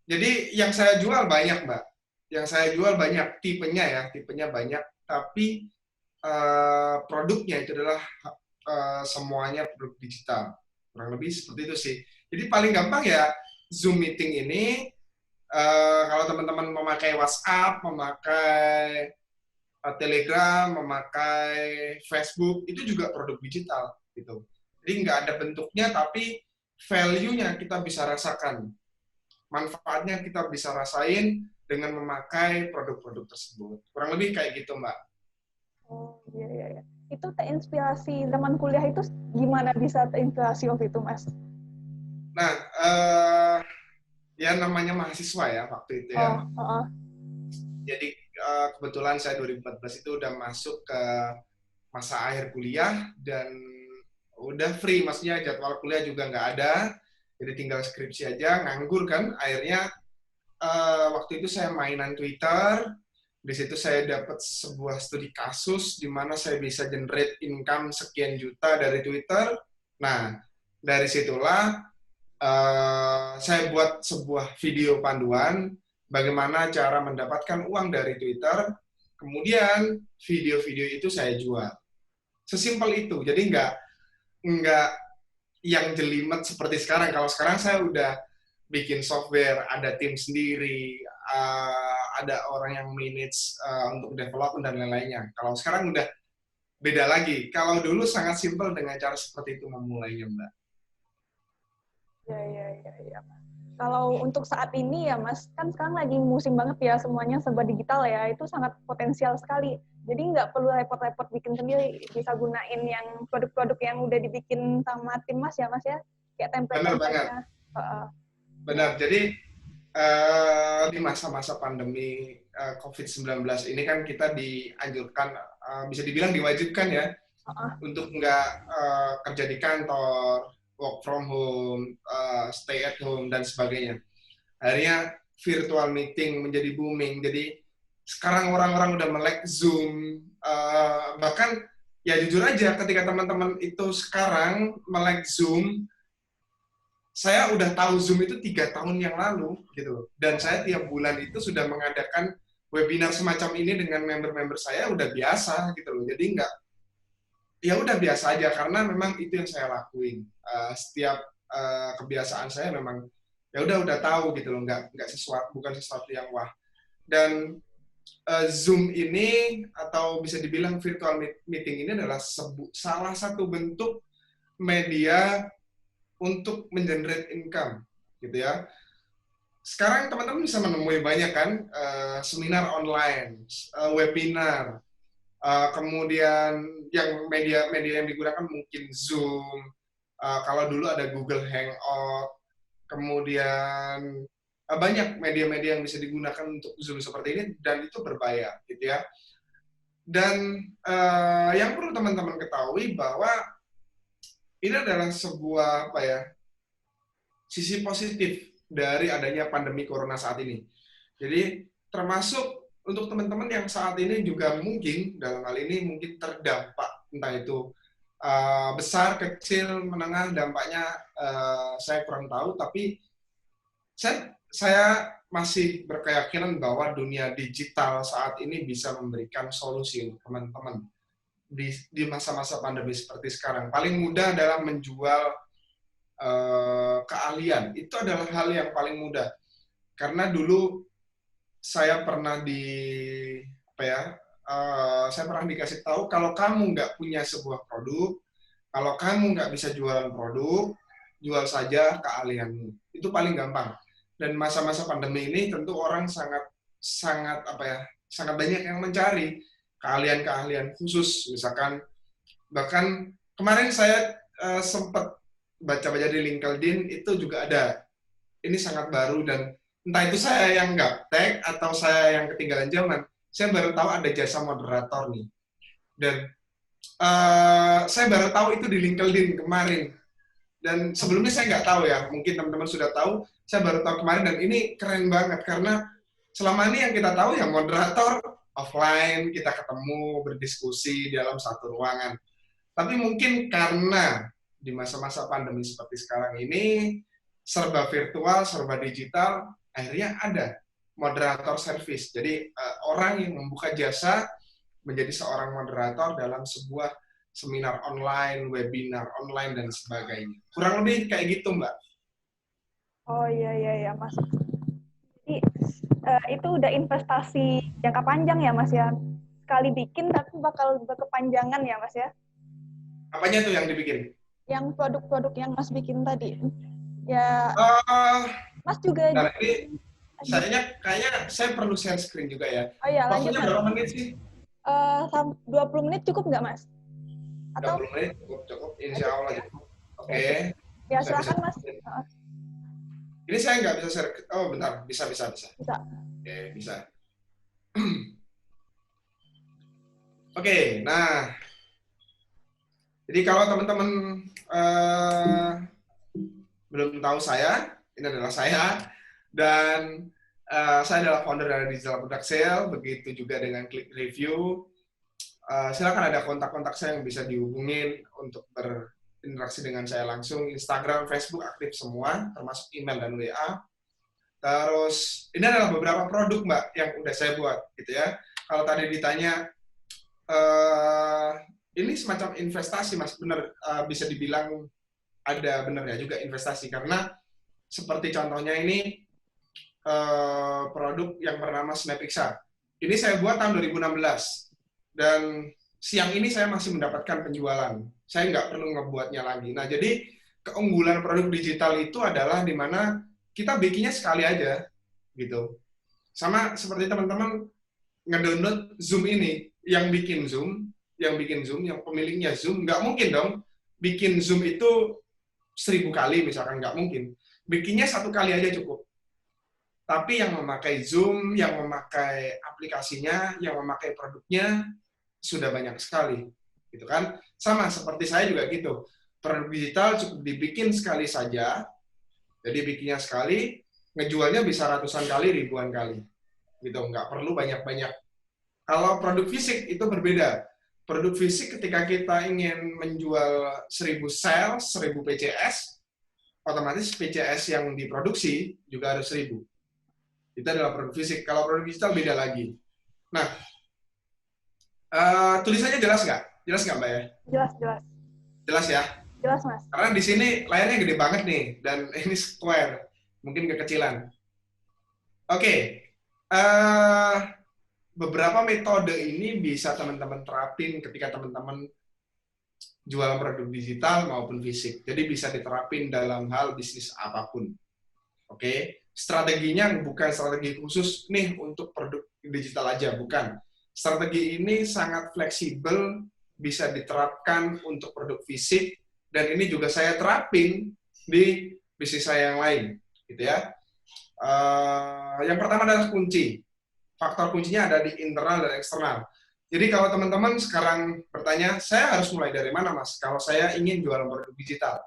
Jadi yang saya jual banyak, Mbak. Yang saya jual banyak, tipenya banyak, tapi produknya itu adalah semuanya produk digital. Kurang lebih seperti itu sih. Jadi paling gampang ya Zoom meeting ini, kalau teman-teman memakai WhatsApp, memakai Telegram, memakai Facebook, itu juga produk digital gitu. Jadi nggak ada bentuknya, tapi value-nya kita bisa rasakan. Manfaatnya kita bisa rasain dengan memakai produk-produk tersebut. Kurang lebih kayak gitu, Mbak. Oh iya iya. Iya. Itu terinspirasi zaman kuliah itu gimana bisa terinspirasi waktu itu Mas? Nah, ya namanya mahasiswa ya waktu itu ya. Oh, oh, oh. Jadi kebetulan saya 2014 itu udah masuk ke masa akhir kuliah dan udah free, maksudnya jadwal kuliah juga nggak ada, jadi tinggal skripsi aja, nganggur kan. Akhirnya waktu itu saya mainan Twitter, di situ saya dapat sebuah studi kasus di mana saya bisa generate income sekian juta dari Twitter. Nah, dari situlah saya buat sebuah video panduan bagaimana cara mendapatkan uang dari Twitter. Kemudian video-video itu saya jual. Sesimpel itu. Jadi nggak yang jelimet seperti sekarang. Kalau sekarang saya udah bikin software, ada tim sendiri, ada orang yang manage untuk development dan lain-lainnya. Kalau sekarang udah beda lagi. Kalau dulu sangat simpel dengan cara seperti itu memulainya, Mbak. Ya ya ya ya. Kalau untuk saat ini ya Mas, kan sekarang lagi musim banget ya, semuanya serba digital ya, itu sangat potensial sekali. Jadi nggak perlu repot-repot bikin sendiri, bisa gunain yang produk-produk yang udah dibikin sama tim Mas ya Mas ya, kayak Benar banget. template-templatenya. Ya. Benar. Jadi di masa-masa pandemi COVID-19 ini kan kita dianjurkan, bisa dibilang diwajibkan ya, untuk nggak kerja di kantor, work from home, stay at home, dan sebagainya. Akhirnya virtual meeting menjadi booming. Jadi sekarang orang-orang udah melek Zoom, bahkan ya jujur aja ketika teman-teman itu sekarang melek Zoom, saya udah tahu Zoom itu 3 tahun yang lalu gitu, dan saya tiap bulan itu sudah mengadakan webinar semacam ini dengan member-member saya, udah biasa gitu loh. Jadi nggak, ya udah biasa aja karena memang itu yang saya lakuin. Setiap kebiasaan saya memang ya udah tahu gitu loh, nggak sesuatu, bukan sesuatu yang wah. Dan Zoom ini atau bisa dibilang virtual meeting ini adalah salah satu bentuk media untuk mengenerate income gitu ya. Sekarang teman-teman bisa menemui banyak kan seminar online, webinar, kemudian yang media yang digunakan mungkin Zoom, kalau dulu ada Google Hangout, kemudian banyak media-media yang bisa digunakan untuk Zoom seperti ini, dan itu berbayar gitu ya. Dan yang perlu teman-teman ketahui bahwa ini adalah sebuah apa ya, sisi positif dari adanya pandemi corona saat ini. Jadi termasuk untuk teman-teman yang saat ini juga mungkin dalam hal ini mungkin terdampak, entah itu besar, kecil, menengah, dampaknya saya kurang tahu, tapi saya masih berkeyakinan bahwa dunia digital saat ini bisa memberikan solusi untuk teman-teman di masa-masa pandemi seperti sekarang. Paling mudah adalah menjual keahlian. Itu adalah hal yang paling mudah. Karena dulu saya pernah saya pernah dikasih tahu, kalau kamu nggak punya sebuah produk, kalau kamu nggak bisa jualan produk, jual saja keahlianmu. Itu paling gampang. Dan masa-masa pandemi ini tentu orang sangat banyak yang mencari keahlian-keahlian khusus. Misalkan bahkan kemarin saya sempat baca-baca di LinkedIn, itu juga ada. Ini sangat baru, dan entah itu saya yang gaptek atau saya yang ketinggalan zaman, saya baru tahu ada jasa moderator nih. Dan saya baru tahu itu di LinkedIn kemarin. Dan sebelumnya saya nggak tahu ya, mungkin teman-teman sudah tahu, saya baru tahu kemarin, dan ini keren banget karena selama ini yang kita tahu ya moderator offline, kita ketemu, berdiskusi di dalam satu ruangan. Tapi mungkin karena di masa-masa pandemi seperti sekarang ini, serba virtual, serba digital, akhirnya ada moderator service. Jadi orang yang membuka jasa menjadi seorang moderator dalam sebuah seminar online, webinar online, dan sebagainya. Kurang lebih kayak gitu, Mbak. Oh iya iya iya Mas. Jadi itu udah investasi jangka panjang ya Mas ya. Sekali bikin tapi bakal berkepanjangan ya Mas ya. Apanya tuh yang dibikin? Yang produk-produk yang Mas bikin tadi. Ya, Uh, Mas juga nah, ini jadi. kayaknya saya perlu share screen juga ya. Oh iya, lanjut Waktunya Mas. berapa menit sih? 20 menit cukup nggak Mas? Atau 20 menit cukup, insya cukup Allah ya? cukup. Oke, Oke. oke. Ya, Saya bisa. silakan Mas. Ini saya nggak bisa share. Oh, bentar. Bisa. Bisa. Oke, bisa. Oke, nah. Jadi kalau teman-teman belum tahu saya, ini adalah saya. Dan saya adalah founder dari Digital Product Sale, begitu juga dengan Klik Review. Silakan ada kontak-kontak saya yang bisa dihubungin untuk berinteraksi dengan saya langsung. Instagram, Facebook aktif semua, termasuk email dan WA. Terus ini adalah beberapa produk Mbak yang udah saya buat, gitu ya. Kalau tadi ditanya, ini semacam investasi Mas, benar bisa dibilang ada benarnya juga investasi karena seperti contohnya ini produk yang bernama Snapixa. Ini saya buat tahun 2016 dan siang ini saya masih mendapatkan penjualan. Saya nggak perlu ngebuatnya lagi. Nah, jadi keunggulan produk digital itu adalah di mana kita bikinnya sekali aja, gitu. Sama seperti teman-teman ngedownload Zoom ini, yang bikin Zoom, yang pemiliknya Zoom, nggak mungkin dong bikin Zoom itu 1000 kali misalkan, nggak mungkin. Bikinnya 1 kali aja cukup. Tapi yang memakai Zoom, yang memakai aplikasinya, yang memakai produknya, sudah banyak sekali. Gitu kan? Sama seperti saya juga gitu. Produk digital cukup dibikin sekali saja, jadi bikinnya sekali, ngejualnya bisa ratusan kali, ribuan kali. Gitu, nggak perlu banyak-banyak. Kalau produk fisik itu berbeda. Produk fisik ketika kita ingin menjual 1000 sales, 1000 PCS, otomatis PCS yang diproduksi juga harus 1000. Itu adalah produk fisik. Kalau produk digital beda lagi. Nah, tulisannya jelas nggak? Jelas nggak, Mbak ya? Jelas, jelas. Jelas ya? Jelas, Mas. Karena di sini layarnya gede banget nih, dan ini square. Mungkin kekecilan. Oke. Beberapa metode ini bisa teman-teman terapin ketika teman-teman jualan produk digital maupun fisik. Jadi bisa diterapin dalam hal bisnis apapun. Oke, strateginya bukan strategi khusus nih untuk produk digital aja, bukan. Strategi ini sangat fleksibel, bisa diterapkan untuk produk fisik, dan ini juga saya terapin di bisnis saya yang lain, gitu ya. Yang pertama adalah kunci. Faktor kuncinya ada di internal dan eksternal. Jadi kalau teman-teman sekarang bertanya, saya harus mulai dari mana, Mas? Kalau saya ingin jualan produk digital,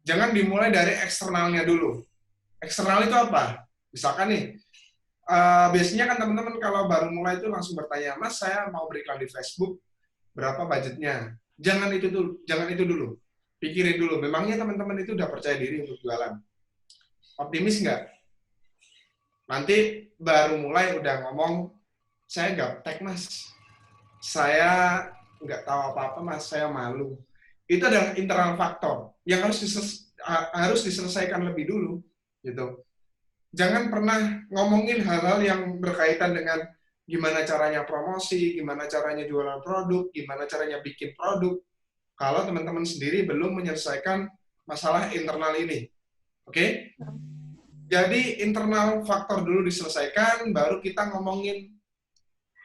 jangan dimulai dari eksternalnya dulu. Eksternal itu apa? Misalkan nih, biasanya kan teman-teman kalau baru mulai itu langsung bertanya, Mas, saya mau beriklan di Facebook, berapa budgetnya? Jangan itu dulu. Pikirin dulu, memangnya teman-teman itu udah percaya diri untuk jualan? Optimis nggak? Nanti baru mulai udah ngomong, saya gaptek, Mas. Saya nggak tahu apa-apa, Mas. Saya malu. Itu adalah internal faktor yang harus diselesaikan lebih dulu, gitu. Jangan pernah ngomongin hal-hal yang berkaitan dengan gimana caranya promosi, gimana caranya jualan produk, gimana caranya bikin produk, kalau teman-teman sendiri belum menyelesaikan masalah internal ini. Oke? Jadi internal faktor dulu diselesaikan, baru kita ngomongin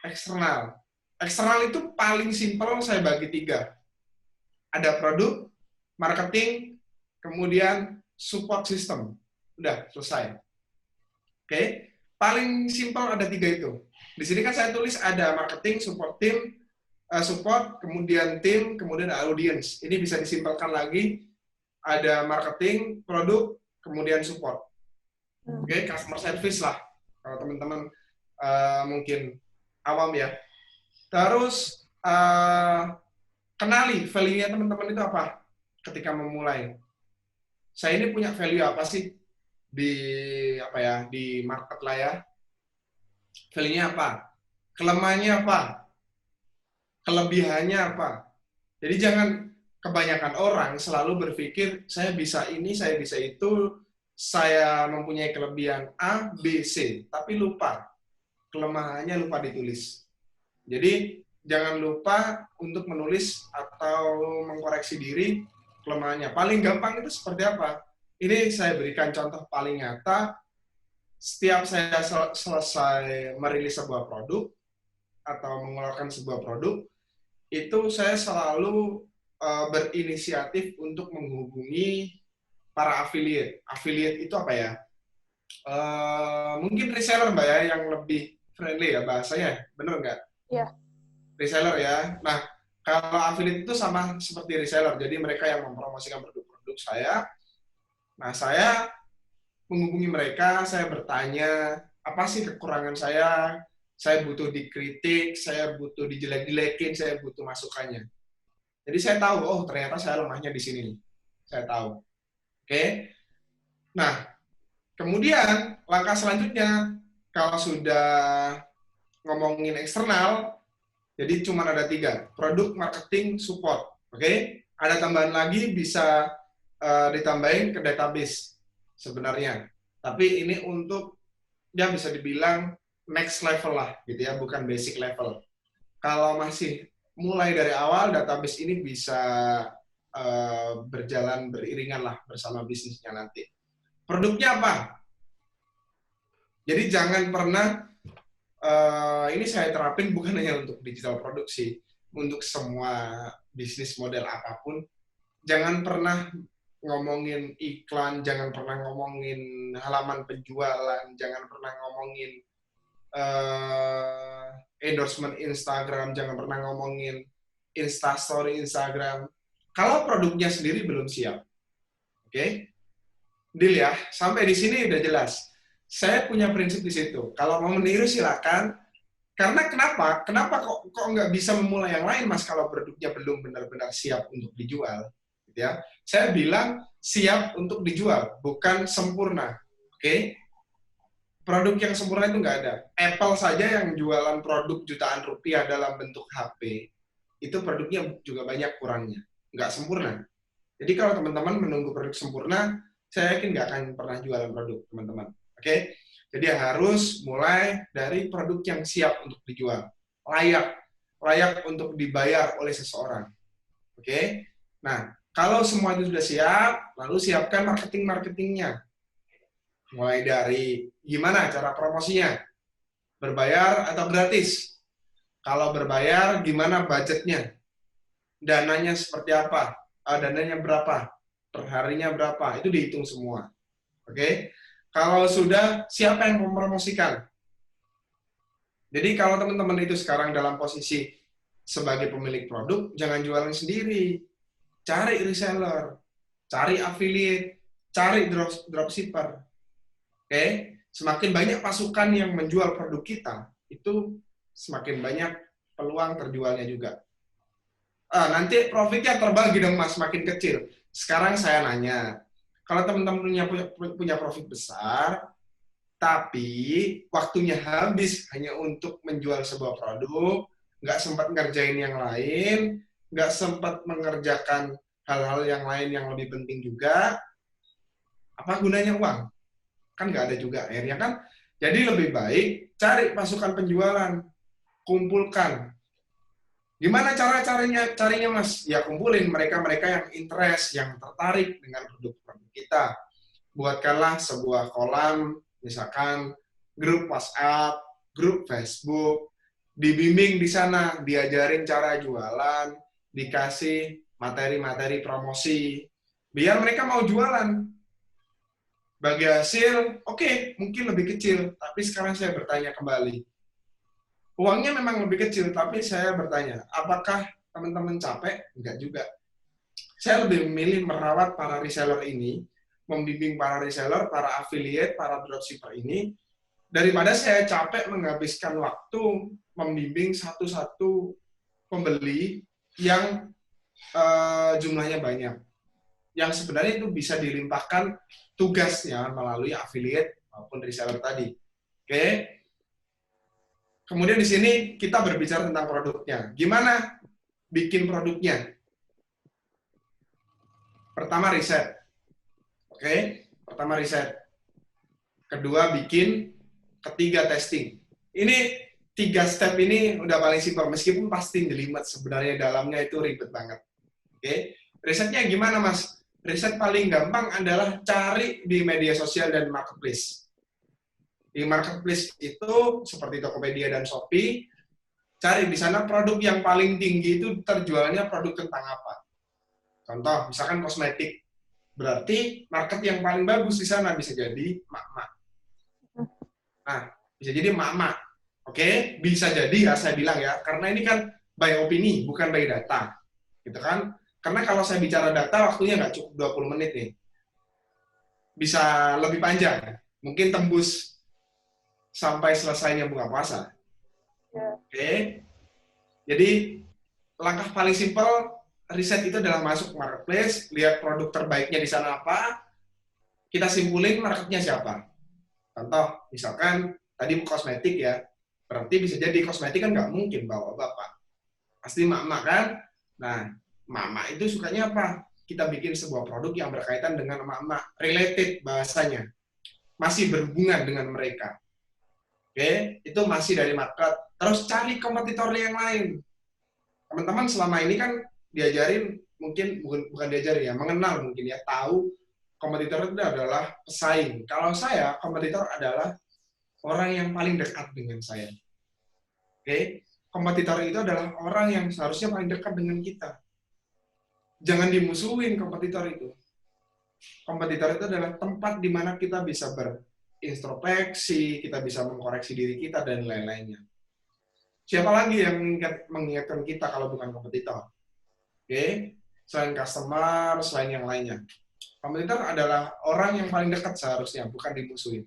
eksternal. Eksternal itu paling simpel saya bagi 3. Ada produk, marketing, kemudian support system. Udah, selesai. Oke, paling simpel ada 3 itu. Di sini kan saya tulis ada marketing, support team, support, kemudian tim, kemudian audience. Ini bisa disimpelkan lagi. Ada marketing, produk, kemudian support. Oke, customer service lah. Kalau teman-teman mungkin awam ya. Terus kenali value-nya teman-teman itu apa ketika memulai. Saya ini punya value apa sih? di apa ya, di market lah ya. Value-nya apa? Kelemahannya apa? Kelebihannya apa? Jadi jangan kebanyakan orang selalu berpikir saya bisa ini, saya bisa itu, saya mempunyai kelebihan A, B, C, tapi lupa kelemahannya lupa ditulis. Jadi jangan lupa untuk menulis atau mengkoreksi diri kelemahannya. Paling gampang itu seperti apa? Ini saya berikan contoh paling nyata. Setiap saya selesai merilis sebuah produk atau mengeluarkan sebuah produk, itu saya selalu berinisiatif untuk menghubungi para affiliate. Affiliate itu apa ya? Mungkin reseller Mbak ya, yang lebih friendly ya bahasanya, bener nggak? Iya. Reseller ya. Nah, kalau affiliate itu sama seperti reseller, jadi mereka yang mempromosikan produk-produk saya. Nah, saya menghubungi mereka, saya bertanya, apa sih kekurangan saya butuh dikritik, saya butuh dijelek-jelekin, saya butuh masukannya. Jadi saya tahu, oh ternyata saya lemahnya di sini. Saya tahu. Oke. Nah, kemudian langkah selanjutnya, kalau sudah ngomongin eksternal, jadi cuma ada 3, produk, marketing, support. Oke. Ada tambahan lagi, bisa ditambahin ke database sebenarnya. Tapi ini untuk, ya bisa dibilang next level lah, gitu ya, bukan basic level. Kalau masih mulai dari awal, database ini bisa berjalan beriringan lah bersama bisnisnya nanti. Produknya apa? Jadi jangan pernah, ini saya terapin bukan hanya untuk digital produksi, untuk semua bisnis model apapun, jangan pernah ngomongin iklan, jangan pernah ngomongin halaman penjualan, jangan pernah ngomongin endorsement Instagram, jangan pernah ngomongin Instastory Instagram. Kalau produknya sendiri belum siap. Oke? Deal ya. Sampai di sini udah jelas. Saya punya prinsip di situ. Kalau mau meniru silakan. Karena kenapa? Kenapa kok nggak bisa memulai yang lain, Mas, kalau produknya belum benar-benar siap untuk dijual? Gitu ya. Saya bilang siap untuk dijual, bukan sempurna. Oke? Produk yang sempurna itu nggak ada. Apple saja yang jualan produk jutaan rupiah dalam bentuk HP, itu produknya juga banyak kurangnya. Nggak sempurna. Jadi kalau teman-teman menunggu produk sempurna, saya yakin nggak akan pernah jualan produk, teman-teman. Oke? Jadi harus mulai dari produk yang siap untuk dijual. Layak untuk dibayar oleh seseorang. Oke? Nah, kalau semua itu sudah siap, lalu siapkan marketing-marketingnya. Mulai dari gimana cara promosinya, berbayar atau gratis. Kalau berbayar, gimana budgetnya, dananya seperti apa, dananya berapa, perharinya berapa, itu dihitung semua. Oke? Kalau sudah, siapa yang mempromosikan? Jadi kalau teman-teman itu sekarang dalam posisi sebagai pemilik produk, jangan jualan sendiri. Cari reseller, cari affiliate, cari dropshipper. Oke? Semakin banyak pasukan yang menjual produk kita, itu semakin banyak peluang terjualnya juga. Nanti profitnya terbagi dong, Mas, makin kecil. Sekarang saya nanya, kalau teman-teman punya profit besar, tapi waktunya habis hanya untuk menjual sebuah produk, nggak sempat ngerjain yang lain, nggak sempat mengerjakan hal-hal yang lain yang lebih penting juga, apa gunanya uang? Kan nggak ada juga akhirnya kan. Jadi lebih baik cari pasukan penjualan, kumpulkan. Gimana carinya Mas? Ya kumpulin mereka-mereka yang interest, yang tertarik dengan produk-produk kita. Buatkanlah sebuah kolam, misalkan grup WhatsApp, grup Facebook, dibimbing di sana, diajarin cara jualan, dikasih materi-materi promosi, biar mereka mau jualan. Bagi hasil, oke, mungkin lebih kecil, tapi sekarang saya bertanya kembali. Uangnya memang lebih kecil, tapi saya bertanya, apakah teman-teman capek? Enggak juga. Saya lebih memilih merawat para reseller ini, membimbing para reseller, para affiliate, para dropshipper ini, daripada saya capek menghabiskan waktu membimbing satu-satu pembeli yang jumlahnya banyak. yang sebenarnya itu bisa dilimpahkan tugasnya melalui affiliate maupun reseller tadi. Oke. Kemudian di sini kita berbicara tentang produknya. Gimana bikin produknya? Pertama riset. Oke, pertama riset. Kedua bikin, ketiga testing. Ini 3 step ini udah paling simpel, meskipun pasti jelimet sebenarnya dalamnya itu ribet banget. Oke, risetnya gimana Mas? Riset paling gampang adalah cari di media sosial dan marketplace. Di marketplace itu seperti Tokopedia dan Shopee, cari di sana produk yang paling tinggi itu terjualnya produk tentang apa. Contoh, misalkan kosmetik. Berarti market yang paling bagus di sana bisa jadi mak-mak. Nah, bisa jadi mak-mak. Oke, bisa jadi ya saya bilang ya, karena ini kan by opini, bukan by data. Gitu kan? Karena kalau saya bicara data, waktunya nggak cukup 20 menit nih. Bisa lebih panjang. Mungkin tembus sampai selesainya buka puasa. Oke. Jadi, langkah paling simpel, riset itu adalah masuk ke marketplace, lihat produk terbaiknya di sana apa, kita simpulin marketnya siapa. Contoh, misalkan tadi kosmetik ya, berarti bisa jadi kosmetik kan nggak mungkin bawa bapak. Pasti mak-mak kan? Nah, mak-mak itu sukanya apa? Kita bikin sebuah produk yang berkaitan dengan mak-mak, related bahasanya. Masih berhubungan dengan mereka. Oke, itu masih dari market. Terus cari kompetitor yang lain. Teman-teman selama ini kan diajarin, mungkin bukan diajarin ya, mengenal mungkin ya, tahu kompetitor itu adalah pesaing. Kalau saya, kompetitor adalah orang yang paling dekat dengan saya. Oke, kompetitor itu adalah orang yang seharusnya paling dekat dengan kita. Jangan dimusuhin kompetitor itu. Kompetitor itu adalah tempat di mana kita bisa berintrospeksi, kita bisa mengkoreksi diri kita, dan lain-lainnya. Siapa lagi yang mengingatkan kita kalau bukan kompetitor? Oke, selain customer, selain yang lainnya. Kompetitor adalah orang yang paling dekat seharusnya, bukan dimusuhin.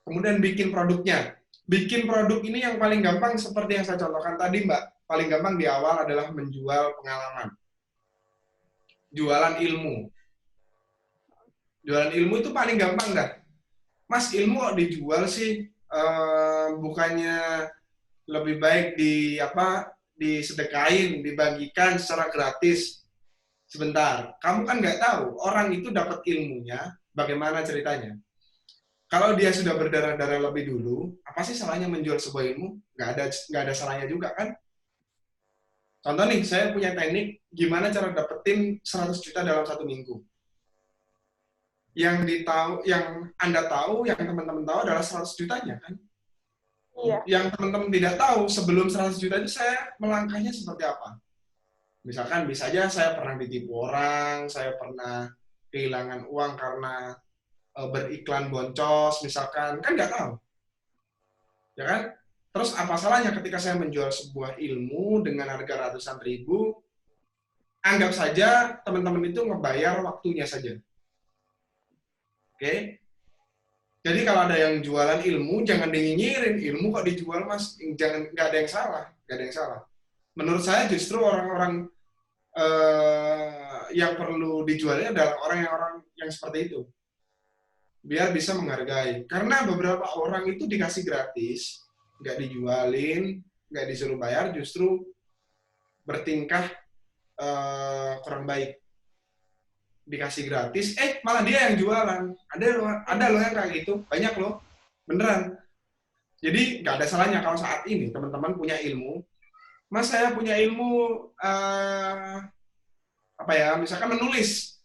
Kemudian bikin produknya. Bikin produk ini yang paling gampang seperti yang saya contohkan tadi, Mbak. Paling gampang di awal adalah menjual pengalaman. Jualan ilmu. Jualan ilmu itu paling gampang dah. Mas, ilmu kok dijual sih? Bukannya lebih baik disedekain, dibagikan secara gratis. Sebentar, kamu kan nggak tahu orang itu dapat ilmunya bagaimana ceritanya. Kalau dia sudah berdarah-darah lebih dulu, apa sih salahnya menjual sebuah ilmu? Nggak ada salahnya juga kan? Contoh nih, saya punya teknik gimana cara dapetin 100 juta dalam 1 minggu. Yang Anda tahu, yang teman-teman tahu adalah 100 jutanya kan? Iya. Yang teman-teman tidak tahu, sebelum 100 juta itu saya melangkahnya seperti apa. Misalkan bisa aja saya pernah ditipu orang, saya pernah kehilangan uang karena beriklan boncos, misalkan, kan nggak tahu. Ya kan? Terus apa salahnya ketika saya menjual sebuah ilmu dengan harga ratusan ribu, anggap saja teman-teman itu ngebayar waktunya saja. Oke? Jadi kalau ada yang jualan ilmu, jangan dinyinyirin, ilmu kok dijual mas, nggak ada yang salah, nggak ada yang salah. Menurut saya justru orang-orang yang perlu dijualnya adalah orang yang seperti itu. Biar bisa menghargai. Karena beberapa orang itu dikasih gratis, nggak dijualin, nggak disuruh bayar, justru bertingkah kurang baik. Dikasih gratis, malah dia yang jualan. Ada loh yang kayak gitu, banyak loh, beneran. Jadi nggak ada salahnya kalau saat ini teman-teman punya ilmu, mas saya punya ilmu misalkan menulis,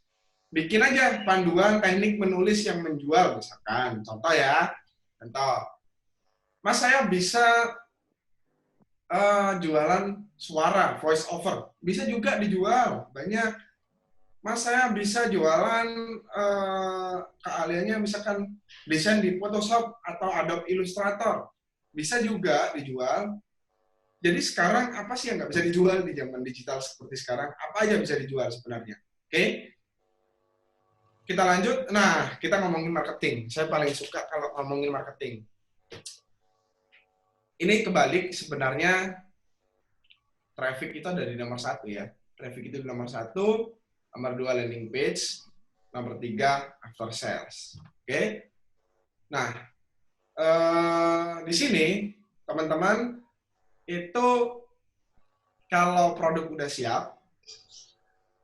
bikin aja panduan teknik menulis yang menjual, misalkan, contoh ya, mas saya bisa jualan suara, voice over, bisa juga dijual, banyak. Mas saya bisa jualan keahliannya misalkan desain di Photoshop atau Adobe Illustrator. Bisa juga dijual. Jadi sekarang apa sih yang nggak bisa dijual di zaman digital seperti sekarang? Apa aja bisa dijual sebenarnya? Oke? Kita lanjut. Nah, kita ngomongin marketing. Saya paling suka kalau ngomongin marketing. Ini kebalik sebenarnya traffic itu ada di nomor 1 ya. Traffic itu di nomor 1. Nomor 2 landing page, Nomor 3, after sales. Oke? Nah, di sini, teman-teman, itu kalau produk udah siap,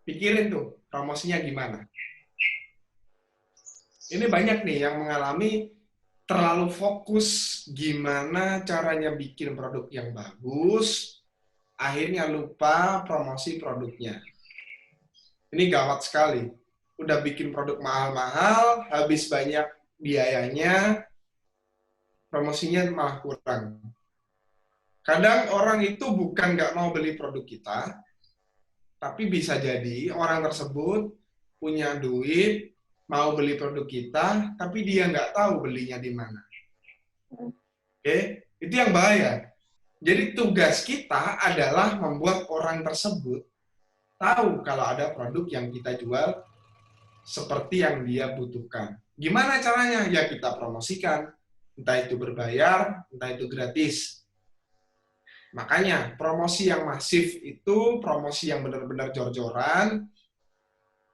pikirin tuh, promosinya gimana. Ini banyak nih yang mengalami terlalu fokus gimana caranya bikin produk yang bagus, akhirnya lupa promosi produknya. Ini gawat sekali. Udah bikin produk mahal-mahal, habis banyak biayanya, promosinya malah kurang. Kadang orang itu bukan nggak mau beli produk kita, tapi bisa jadi orang tersebut punya duit, mau beli produk kita, tapi dia nggak tahu belinya di mana. Oke? Itu yang bahaya. Jadi tugas kita adalah membuat orang tersebut tahu kalau ada produk yang kita jual seperti yang dia butuhkan. Gimana caranya? Ya kita promosikan. Entah itu berbayar, entah itu gratis. Makanya promosi yang masif itu, promosi yang benar-benar jor-joran,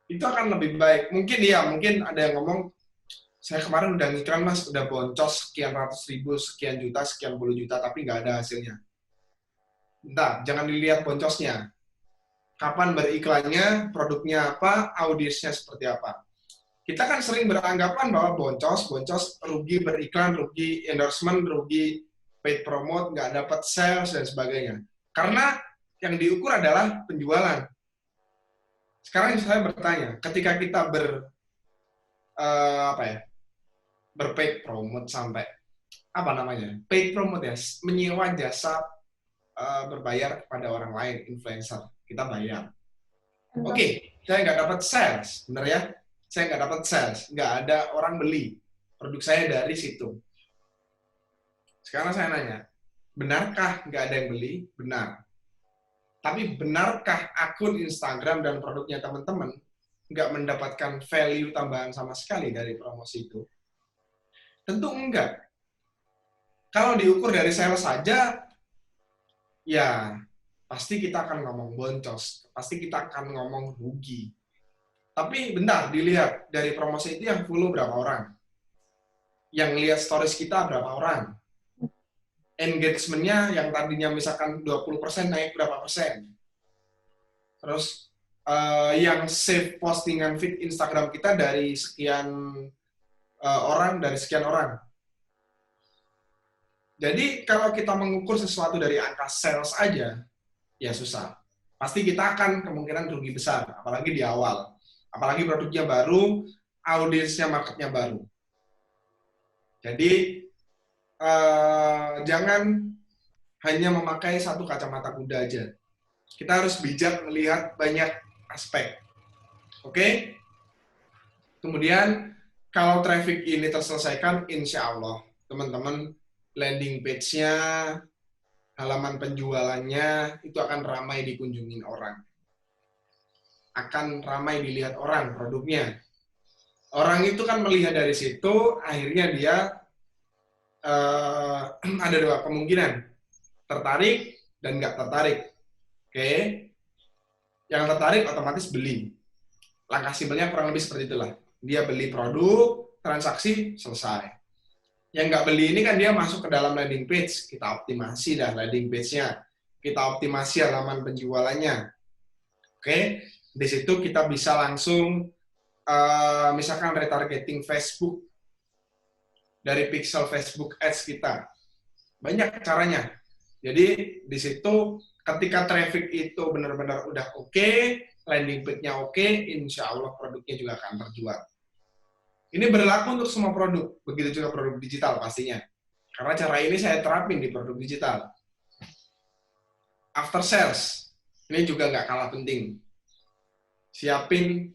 itu akan lebih baik. Mungkin ada yang ngomong, saya kemarin udah ngiklan mas, udah boncos sekian ratus ribu, sekian juta, sekian puluh juta, tapi nggak ada hasilnya. Bentar, jangan dilihat boncosnya. Kapan beriklannya, produknya apa, audiensnya seperti apa. Kita kan sering beranggapan bahwa boncos, rugi beriklan, rugi endorsement, rugi paid promote, nggak dapat sales, dan sebagainya. Karena yang diukur adalah penjualan. Sekarang saya bertanya, ketika kita berpaid promote sampai paid promote ya, menyewa jasa berbayar kepada orang lain, influencer, kita bayar. Oke, saya nggak dapat sales, benar ya? Saya nggak dapat sales, nggak ada orang beli produk saya dari situ. Sekarang saya nanya, benarkah nggak ada yang beli? Benar. Tapi benarkah akun Instagram dan produknya teman-teman nggak mendapatkan value tambahan sama sekali dari promosi itu? Tentu enggak. Kalau diukur dari sales saja, ya pasti kita akan ngomong boncos, pasti kita akan ngomong rugi. Tapi bentar, dilihat dari promosi itu yang follow berapa orang? Yang lihat stories kita berapa orang? Engagement-nya yang tadinya misalkan 20% naik berapa persen? Terus yang save postingan feed Instagram kita dari sekian orang. Jadi kalau kita mengukur sesuatu dari angka sales aja, ya susah. Pasti kita akan kemungkinan rugi besar, apalagi di awal. Apalagi produknya baru, audiensnya, marketnya baru. Jadi jangan hanya memakai satu kacamata kuda aja. Kita harus bijak melihat banyak aspek. Oke? Kemudian, kalau traffic ini terselesaikan, insya Allah, teman-teman, landing page-nya, halaman penjualannya, itu akan ramai dikunjungin orang. Akan ramai dilihat orang produknya. Orang itu kan melihat dari situ, akhirnya dia ada dua kemungkinan, tertarik dan nggak tertarik. Oke? Yang tertarik otomatis beli. Langkah simpelnya kurang lebih seperti itulah. Dia beli produk, transaksi, selesai. Yang nggak beli ini kan dia masuk ke dalam landing page, kita optimasi dah landing page-nya, kita optimasi halaman penjualannya. Oke, di situ kita bisa langsung misalkan retargeting Facebook dari pixel Facebook Ads kita. Banyak caranya. Jadi di situ ketika traffic itu benar-benar udah oke, landing page-nya oke, insya Allah produknya juga akan terjual. Ini berlaku untuk semua produk, begitu juga produk digital pastinya. Karena cara ini saya terapin di produk digital. After sales, ini juga nggak kalah penting. Siapin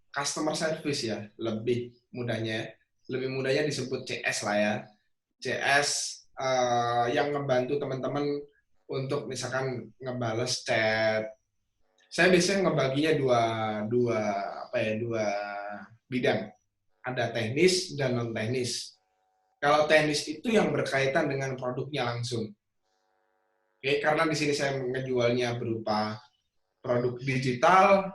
customer service ya, lebih mudahnya disebut CS lah ya. CS yang ngebantu teman-teman untuk misalkan ngebales chat. Saya biasanya ngebaginya dua bidang. Ada teknis dan non teknis. Kalau teknis itu yang berkaitan dengan produknya langsung. Oke, karena di sini saya ngejualnya berupa produk digital,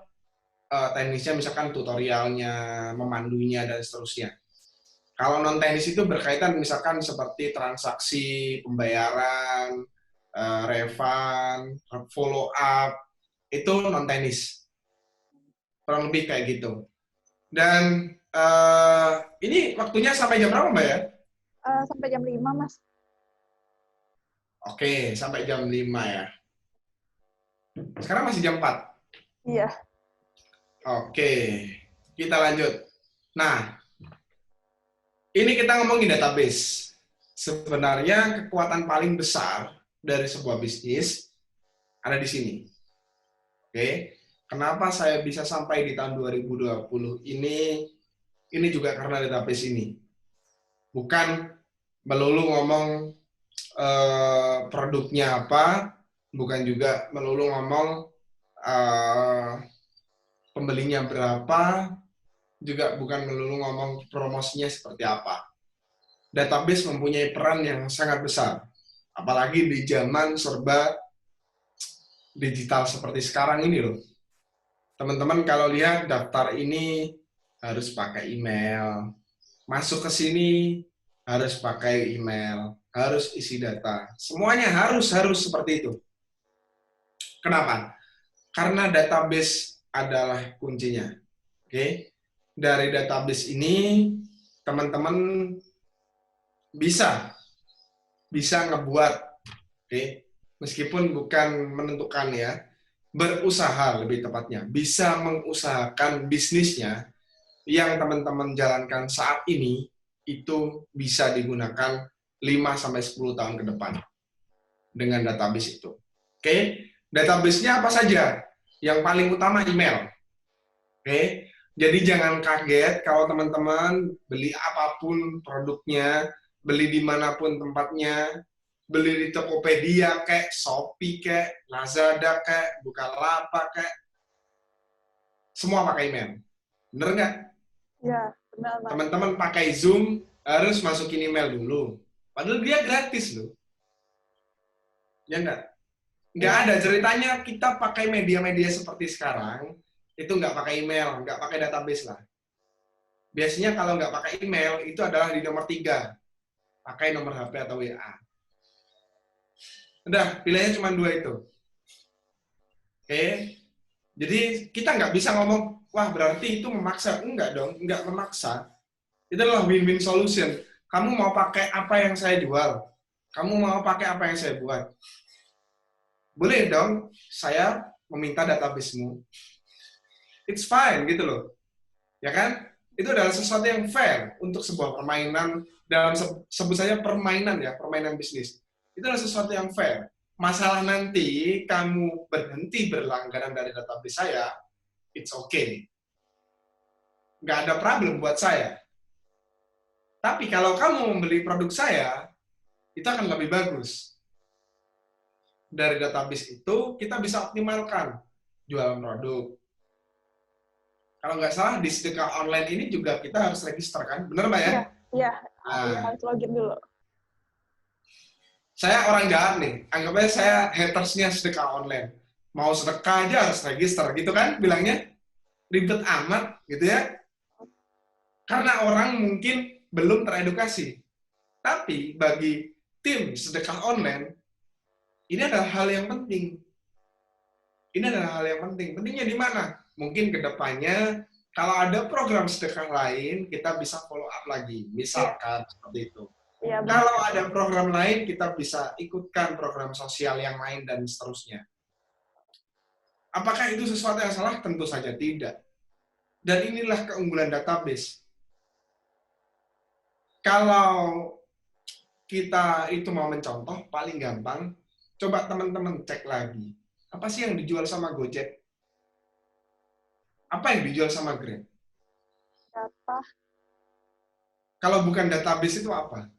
teknisnya misalkan tutorialnya, memandunya, dan seterusnya. Kalau non-teknis itu berkaitan misalkan seperti transaksi, pembayaran, refund, follow up, itu non-teknis. Kurang lebih kayak gitu. Dan ini waktunya sampai jam berapa, Mbak ya? Sampai jam 5, Mas. Oke, sampai jam 5 ya. Sekarang masih jam 4. Iya. Oke, kita lanjut. Nah, ini kita ngomongin database. Sebenarnya kekuatan paling besar dari sebuah bisnis ada di sini. Oke, kenapa saya bisa sampai di tahun 2020 ini? Ini juga karena database ini. Bukan melulu ngomong produknya apa, bukan juga melulu ngomong pembelinya berapa, juga bukan melulu ngomong promosinya seperti apa. Database mempunyai peran yang sangat besar, apalagi di zaman serba digital seperti sekarang ini loh. Teman-teman kalau lihat daftar ini harus pakai email, masuk ke sini harus pakai email, harus isi data, semuanya harus seperti itu. Kenapa? Karena database adalah kuncinya. Oke, dari database ini teman-teman bisa ngebuat, oke, meskipun bukan menentukan ya, berusaha lebih tepatnya, bisa mengusahakan bisnisnya yang teman-teman jalankan saat ini itu bisa digunakan 5-10 tahun ke depan dengan database itu. Oke, database-nya apa saja? Yang paling utama email. Oke, jadi jangan kaget kalau teman-teman beli apapun produknya, beli dimanapun tempatnya, beli di Tokopedia kayak Shopee kayak Lazada kayak Bukalapak kayak semua pakai email. Bener nggak? Iya, benar, Mas. Teman-teman pakai Zoom harus masukin email dulu. Padahal dia gratis loh. Ya nggak? Nggak ada ceritanya kita pakai media-media seperti sekarang, itu nggak pakai email, nggak pakai database lah. Biasanya kalau nggak pakai email, itu adalah di nomor 3. Pakai nomor HP atau WA. Udah, pilihannya cuma 2 itu. Oke? Jadi kita nggak bisa ngomong, wah berarti itu memaksa. Enggak dong, nggak memaksa. Itu adalah win-win solution. Kamu mau pakai apa yang saya jual? Kamu mau pakai apa yang saya buat? Boleh dong, saya meminta database-mu. It's fine, gitu loh. Ya kan? Itu adalah sesuatu yang fair untuk sebuah permainan, dalam sebut saja permainan ya, permainan bisnis. Itu adalah sesuatu yang fair. Masalah nanti kamu berhenti berlangganan dari database saya, it's okay. Nggak ada problem buat saya. Tapi kalau kamu membeli produk saya, itu akan lebih bagus. Dari database itu, kita bisa optimalkan jualan produk. Kalau nggak salah, di sedekah online ini juga kita harus register, kan? Bener, Mbak ya? Iya, Nah, harus login dulu. saya orang jahat nih, anggapnya saya hatersnya sedekah online. Mau sedekah aja harus register, gitu kan bilangnya? Ribet amat, gitu ya. Karena orang mungkin belum teredukasi. Tapi bagi tim sedekah online, ini adalah hal yang penting. Ini adalah hal yang penting. Pentingnya di mana? Mungkin ke depannya, kalau ada program sedekah lain, kita bisa follow up lagi. Misalkan seperti itu. Iya, Kalau ada program lain, kita bisa ikutkan program sosial yang lain dan seterusnya. Apakah itu sesuatu yang salah? Tentu saja tidak. Dan inilah keunggulan database. Kalau kita itu mau mencontoh, paling gampang, coba teman-teman cek lagi. Apa sih yang dijual sama Gojek? Apa yang dijual sama Grab? Data. Kalau bukan database itu apa?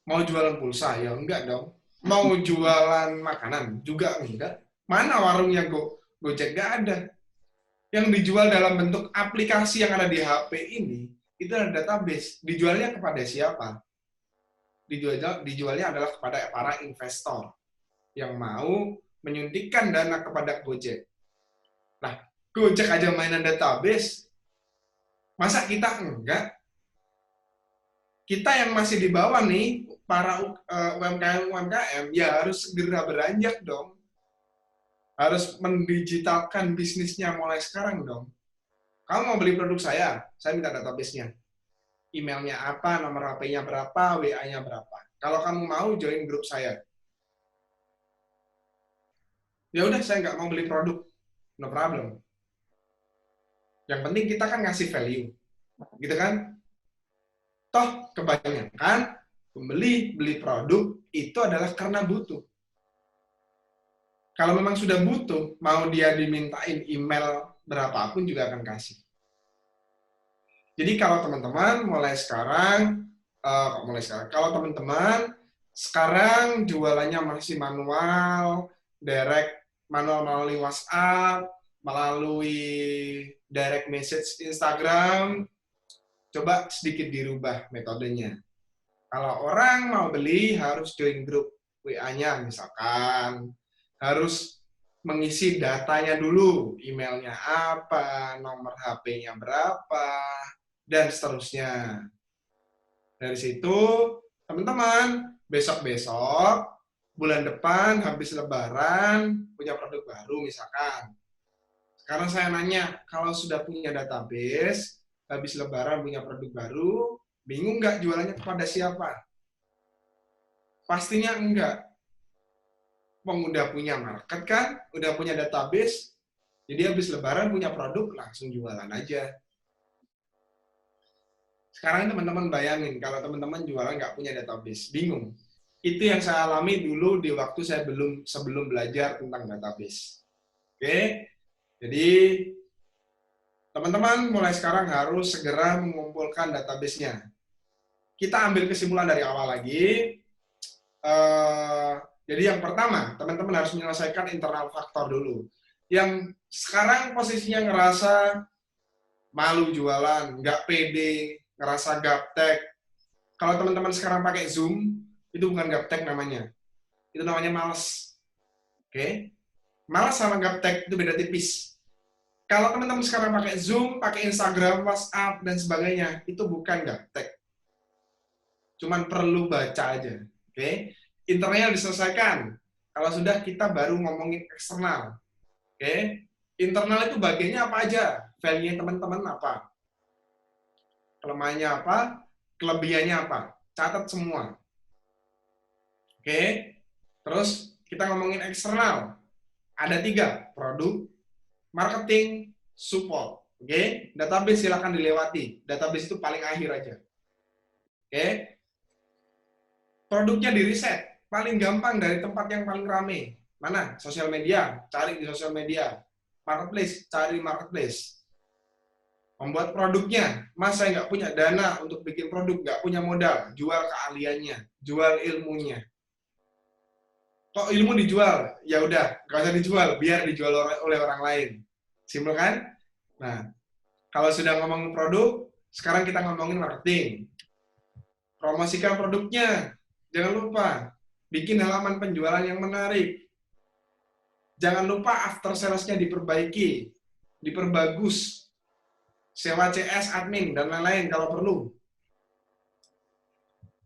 Mau jualan pulsa? Ya enggak dong. Mau jualan makanan? Juga enggak. Mana warungnya Gojek? Enggak ada. Yang dijual dalam bentuk aplikasi yang ada di HP ini, itu adalah database. Dijualnya kepada siapa? Dijualnya adalah kepada para investor yang mau menyuntikkan dana kepada Gojek. Gojek aja mainan database, masa kita enggak? Kita yang masih di bawah nih, para UMKM ya harus segera beranjak dong. Harus mendigitalkan bisnisnya mulai sekarang dong. Kamu mau beli produk saya minta database-nya. Emailnya apa, nomor HP-nya berapa, WA-nya berapa. Kalau kamu mau join grup saya. Ya udah, saya nggak mau beli produk. No problem. Yang penting kita kan ngasih value. Gitu kan? Toh, kebanyakan pembeli beli produk itu adalah karena butuh. Kalau memang sudah butuh, mau dia dimintain email berapapun juga akan kasih. Jadi kalau teman-teman kalau teman-teman sekarang jualannya masih manual, manual melalui WhatsApp, melalui direct message Instagram, coba sedikit dirubah metodenya. Kalau orang mau beli harus join grup WA-nya misalkan, harus mengisi datanya dulu, emailnya apa, nomor HP-nya berapa, dan seterusnya. Dari situ, teman-teman, besok-besok, bulan depan, habis Lebaran, punya produk baru misalkan. Sekarang saya nanya, kalau sudah punya database, habis Lebaran punya produk baru, bingung nggak jualannya kepada siapa? Pastinya enggak. Udah punya market kan, udah punya database, jadi habis Lebaran punya produk, langsung jualan aja. Sekarang teman-teman bayangin, kalau teman-teman jualan nggak punya database, bingung. Itu yang saya alami dulu di waktu saya sebelum belajar tentang database. Oke, jadi teman-teman mulai sekarang harus segera mengumpulkan database-nya. Kita ambil kesimpulan dari awal lagi. Jadi yang pertama, teman-teman harus menyelesaikan internal faktor dulu. Yang sekarang posisinya ngerasa malu jualan, nggak pede, ngerasa gaptek. Kalau teman-teman sekarang pakai Zoom, itu bukan gaptek namanya. Itu namanya malas. Oke? Malas sama gaptek itu beda tipis. Kalau teman-teman sekarang pakai Zoom, pakai Instagram, WhatsApp, dan sebagainya, itu bukan gaptek. Cuman perlu baca aja. Oke? Internal diselesaikan. Kalau sudah, kita baru ngomongin eksternal. Oke? Internal itu bagiannya apa aja? Value teman-teman apa? Kelemahannya apa? Kelebihannya apa? Catat semua. Oke? Terus kita ngomongin eksternal. Ada 3, produk, marketing, support. Oke? Database silakan dilewati. Database itu paling akhir aja. Oke? Produknya di riset. Paling gampang dari tempat yang paling rame. Mana? Sosial media. Cari di sosial media. Marketplace. Cari marketplace. Membuat produknya. Mas, saya nggak punya dana untuk bikin produk. Nggak punya modal. Jual keahliannya. Jual ilmunya. Kok ilmu dijual? Ya udah, nggak usah dijual. Biar dijual oleh orang lain. Simpel kan? Nah, kalau sudah ngomongin produk, sekarang kita ngomongin marketing. Promosikan produknya. Jangan lupa, bikin halaman penjualan yang menarik. Jangan lupa after sales-nya diperbaiki, diperbagus. Sewa CS, admin, dan lain-lain kalau perlu.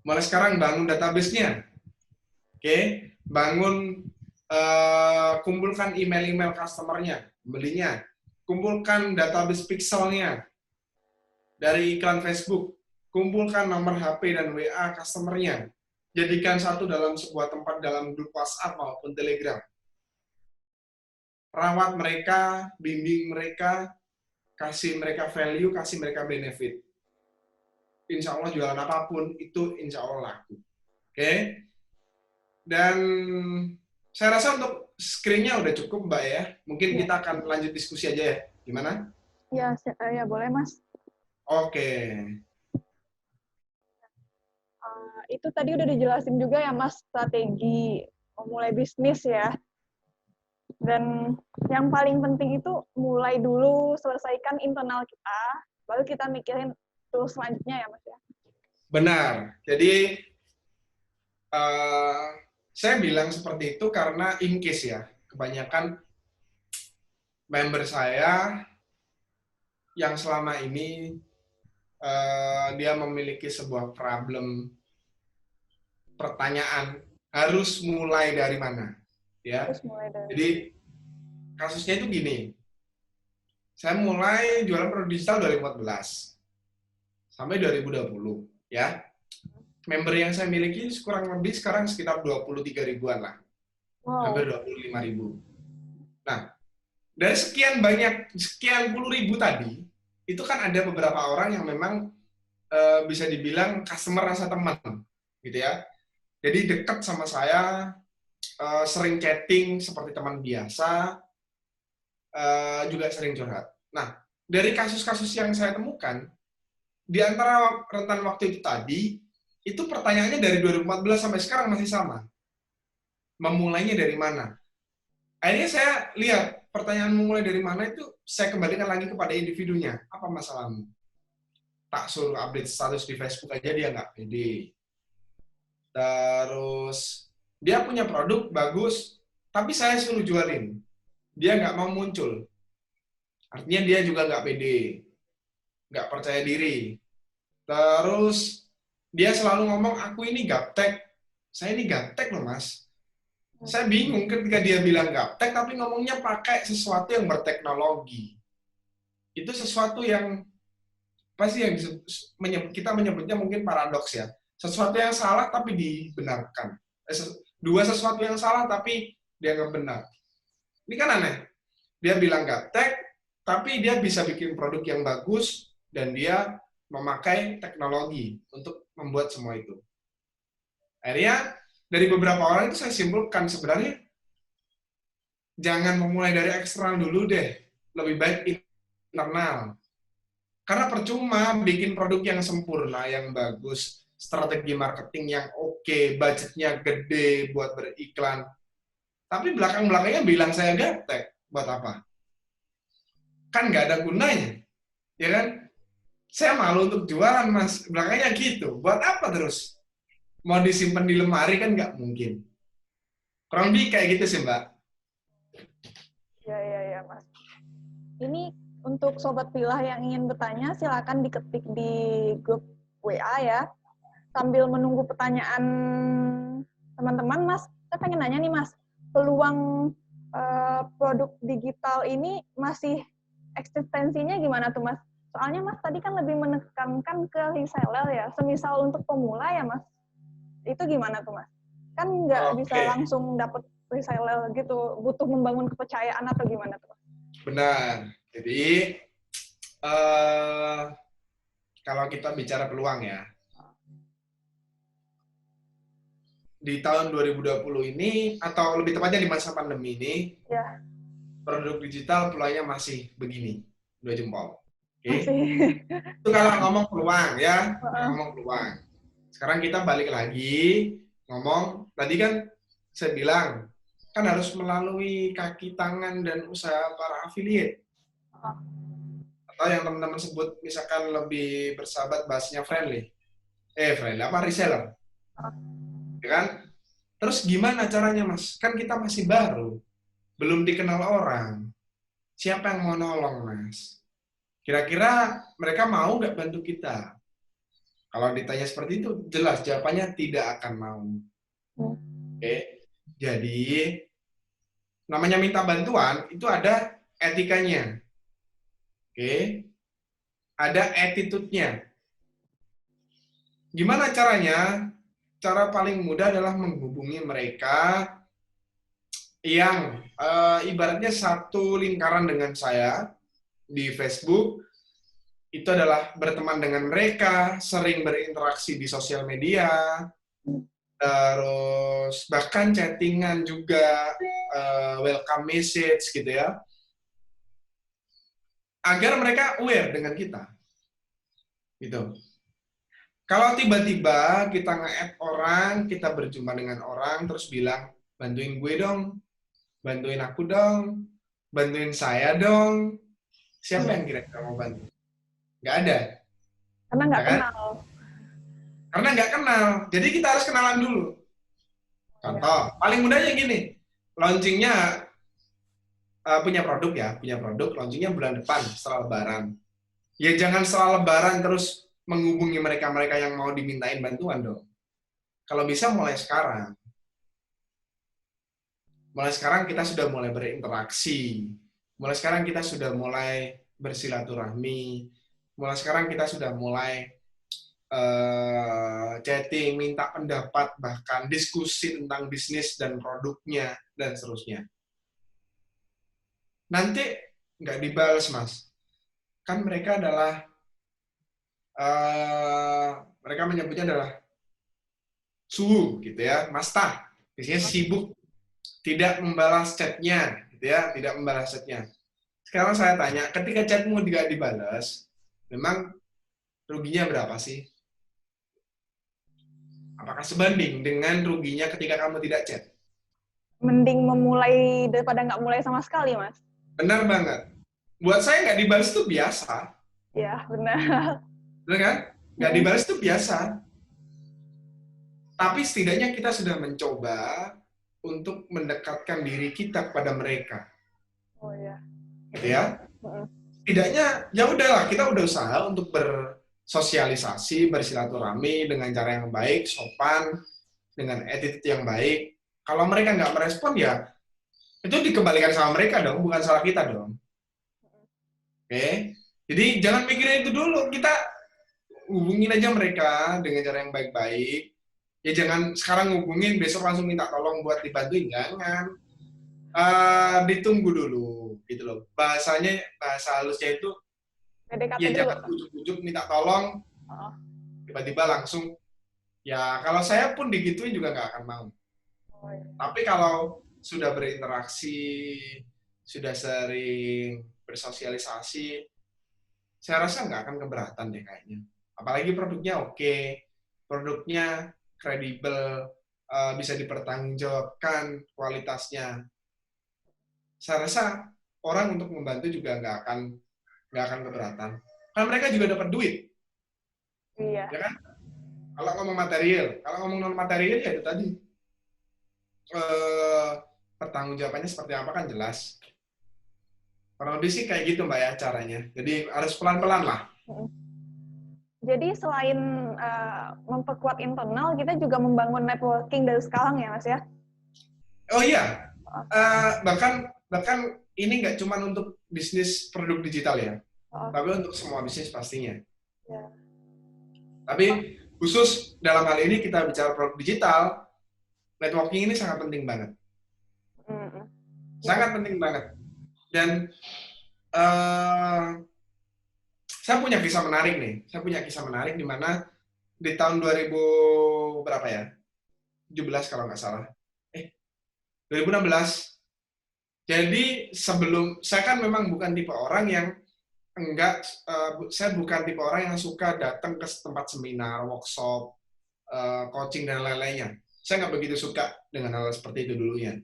Mulai sekarang bangun database-nya. Oke, bangun, kumpulkan email-email customer-nya, belinya. Kumpulkan database pixelnya dari iklan Facebook. Kumpulkan nomor HP dan WA customer-nya. Jadikan satu dalam sebuah tempat dalam grup WhatsApp maupun Telegram. Rawat mereka, bimbing mereka, kasih mereka value, kasih mereka benefit. Insya Allah jualan apapun, itu insya Allah laku. Oke? Dan saya rasa untuk screen-nya udah cukup, Mbak ya. Mungkin kita akan lanjut diskusi aja ya. Gimana? Ya, ya boleh, Mas. Oke. Itu tadi udah dijelasin juga ya, Mas, strategi memulai bisnis ya. Dan yang paling penting itu mulai dulu, selesaikan internal kita, baru kita mikirin tools selanjutnya ya, Mas ya. Benar. Jadi, saya bilang seperti itu karena in case ya, kebanyakan member saya yang selama ini dia memiliki sebuah problem, pertanyaan harus mulai dari mana, ya. Terus mulai dari Jadi kasusnya itu gini, saya mulai jualan produk digital 2014 sampai 2020, ya. Member yang saya miliki kurang lebih sekarang sekitar 23 ribuan lah, hampir 25 ribu. Nah, dari sekian puluh ribu tadi, itu kan ada beberapa orang yang memang bisa dibilang customer rasa teman, gitu ya. Jadi dekat sama saya, sering chatting seperti teman biasa, juga sering curhat. Nah, dari kasus-kasus yang saya temukan, di antara rentan waktu itu tadi, itu pertanyaannya dari 2014 sampai sekarang masih sama. Memulainya dari mana? Akhirnya saya lihat, pertanyaan memulai dari mana itu saya kembalikan lagi kepada individunya. Apa masalahmu? Tak suruh update status di Facebook aja dia nggak pede. Terus dia punya produk bagus, tapi saya suruh jualin. Dia nggak mau muncul. Artinya dia juga nggak pede, nggak percaya diri. Terus dia selalu ngomong, aku ini gaptek. Saya ini gaptek loh mas. Saya bingung ketika dia bilang gaptek, tapi ngomongnya pakai sesuatu yang berteknologi. Itu sesuatu yang pasti yang kita menyebutnya mungkin paradoks ya. Sesuatu yang salah tapi dibenarkan. Dua sesuatu yang salah tapi dianggap benar. Ini kan aneh. Dia bilang gaptek, tapi dia bisa bikin produk yang bagus dan dia memakai teknologi untuk membuat semua itu. Akhirnya dari beberapa orang itu saya simpulkan sebenarnya jangan memulai dari eksternal dulu deh, lebih baik internal. Karena percuma bikin produk yang sempurna, yang bagus, strategi marketing yang oke, budgetnya gede buat beriklan. Tapi belakang-belakangnya bilang saya gaptek, buat apa? Kan nggak ada gunanya, ya kan? Saya malu untuk jualan, mas. Belakangnya gitu. Buat apa terus? Mau disimpan di lemari kan nggak mungkin. Kurang lebih kayak gitu sih, Mbak. Ya, Mas. Ini untuk Sobat Pilah yang ingin bertanya, silakan diketik di grup WA ya. Sambil menunggu pertanyaan teman-teman, Mas, saya pengen nanya nih, Mas, peluang produk digital ini masih eksistensinya gimana tuh, Mas? Soalnya, Mas, tadi kan lebih menekankan ke reseller ya. Semisal untuk pemula ya, Mas, itu gimana tuh, Mas? Kan nggak bisa langsung dapat reseller gitu, butuh membangun kepercayaan atau gimana tuh, Mas? Benar. Jadi, kalau kita bicara peluang ya, di tahun 2020 ini, atau lebih tepatnya di masa pandemi ini, ya, produk digital peluangnya masih begini, 2 jempol. Oke? Itu kalau ngomong peluang ya, ngomong peluang. Sekarang kita balik lagi, ngomong, tadi kan saya bilang, kan harus melalui kaki tangan dan usaha para affiliate. Atau yang teman-teman sebut, misalkan lebih bersahabat bahasanya friendly. Friendly, apa? Reseller. Ya kan? Terus gimana caranya, Mas? Kan kita masih baru, belum dikenal orang. Siapa yang mau nolong, Mas? Kira-kira mereka mau nggak bantu kita? Kalau ditanya seperti itu, jelas jawabannya tidak akan mau. Oke. Jadi, namanya minta bantuan, itu ada etikanya. Oke. Ada attitude-nya. Gimana caranya? Cara paling mudah adalah menghubungi mereka yang ibaratnya satu lingkaran dengan saya di Facebook. Itu adalah berteman dengan mereka, sering berinteraksi di sosial media, terus bahkan chattingan juga, welcome message gitu ya, agar mereka aware dengan kita. Gitu. Kalau tiba-tiba kita nge-add orang, kita berjumpa dengan orang, terus bilang, bantuin gue dong, bantuin aku dong, bantuin saya dong, siapa yang kira-kira mau bantu? Nggak ada. Karena nggak kan? kenal. Karena nggak kenal, jadi kita harus kenalan dulu. Contoh, paling mudahnya gini, launchingnya punya produk, launchingnya bulan depan setelah Lebaran. Ya jangan setelah Lebaran terus menghubungi mereka-mereka yang mau dimintain bantuan dong. Kalau bisa mulai sekarang. Mulai sekarang kita sudah mulai berinteraksi. Mulai sekarang kita sudah mulai bersilaturahmi. Mulai sekarang kita sudah mulai chatting, minta pendapat, bahkan diskusi tentang bisnis dan produknya, dan seterusnya. Nanti nggak dibales, Mas. Kan mereka adalah, mereka menyebutnya adalah suhu, gitu ya, Masta. Biasanya sibuk, tidak membalas chatnya, gitu ya, tidak membalas chatnya. Sekarang saya tanya, ketika chatmu tidak dibalas, memang ruginya berapa sih? Apakah sebanding dengan ruginya ketika kamu tidak chat? Mending memulai daripada nggak mulai sama sekali, Mas. Benar banget. Buat saya nggak dibalas itu biasa. Ya, benar. Benar kan? Nggak dibalas itu biasa. Tapi setidaknya kita sudah mencoba untuk mendekatkan diri kita kepada mereka. Oh ya. Gitu ya. Setidaknya ya udahlah, kita udah usaha untuk bersosialisasi, bersilaturahmi dengan cara yang baik, sopan, dengan attitude yang baik. Kalau mereka nggak merespon ya itu dikembalikan sama mereka dong, bukan salah kita dong. Oke? Jadi jangan mikirin itu dulu, kita hubungin aja mereka dengan cara yang baik-baik. Ya jangan sekarang hubungin, besok langsung minta tolong buat dibantuin, jangan. Ditunggu dulu, gitu loh. Bahasanya, bahasa halusnya itu, PDKT ya dulu. jangan ujuk-ujuk minta tolong, tiba-tiba langsung. Ya kalau saya pun digituin juga nggak akan mau. Oh, iya. Tapi kalau sudah berinteraksi, sudah sering bersosialisasi, saya rasa nggak akan keberatan deh kayaknya. Apalagi produknya oke, produknya kredibel, bisa dipertanggungjawabkan kualitasnya. Saya rasa orang untuk membantu juga nggak akan keberatan. Karena mereka juga dapat duit, Iya. ya kan? Kalau ngomong material, kalau ngomong non material ya itu tadi. Pertanggungjawabannya seperti apa kan jelas. Kurang lebih sih kayak gitu Mbak ya caranya. Jadi harus pelan-pelan lah. Jadi selain memperkuat internal, kita juga membangun networking dari sekarang ya, Mas ya? Oh iya, bahkan ini nggak cuma untuk bisnis produk digital ya, tapi untuk semua bisnis pastinya. Ya. Tapi khusus dalam hal ini kita bicara produk digital, networking ini sangat penting banget. Sangat penting banget. Dan saya punya kisah menarik nih. Saya punya kisah menarik di mana di tahun 2000 berapa ya? 17 kalau nggak salah. 2016. Jadi sebelum, saya kan memang bukan tipe orang yang saya bukan tipe orang yang suka datang ke tempat seminar, workshop, coaching dan lain-lainnya. Saya nggak begitu suka dengan hal seperti itu dulunya.